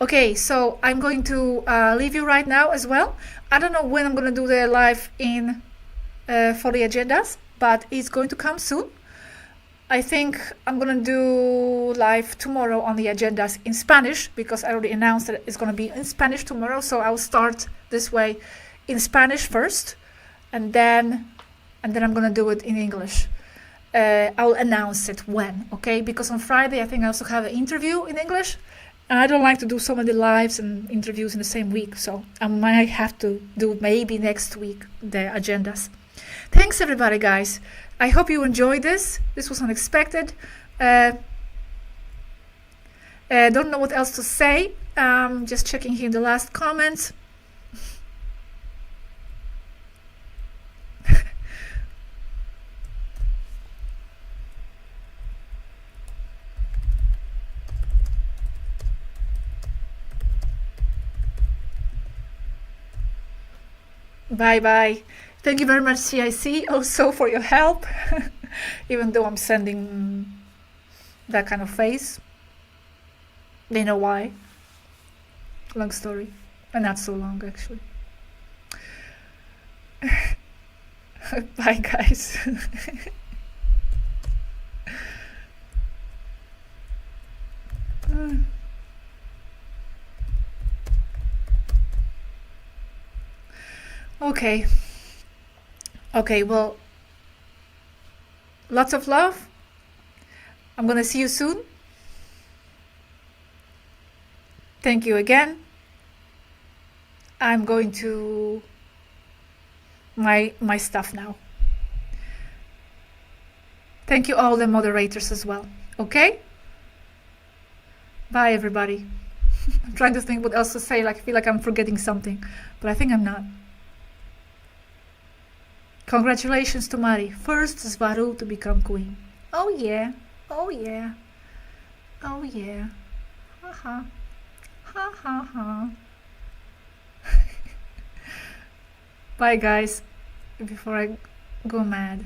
Okay, so I'm going to leave you right now as well. I don't know when I'm going to do the live in for the agendas, but it's going to come soon. I think I'm going to do live tomorrow on the agendas in Spanish, because I already announced that it's going to be in Spanish tomorrow. So I'll start this way in Spanish first, and then I'm going to do it in English. I'll announce it when, okay? Because on Friday, I think I also have an interview in English. And I don't like to do so many lives and interviews in the same week. So I might have to do maybe next week the agendas. Thanks, everybody, guys. I hope you enjoyed this. This was unexpected. Don't know what else to say. Just checking here the last comments. Bye-bye. Thank you very much, CIC, also for your help, even though I'm sending that kind of face. They know why. Long story. And not so long, actually. Bye, guys. Okay. Okay, well, lots of love. I'm gonna see you soon. Thank you again. I'm going to my stuff now. Thank you all the moderators as well. Okay? Bye everybody. I'm trying to think what else to say, like I feel like I'm forgetting something, but I think I'm not. Congratulations to Mari, first Swaruu to become queen. Oh yeah, oh yeah, oh yeah. Ha ha, ha ha ha. Bye guys, before I go mad.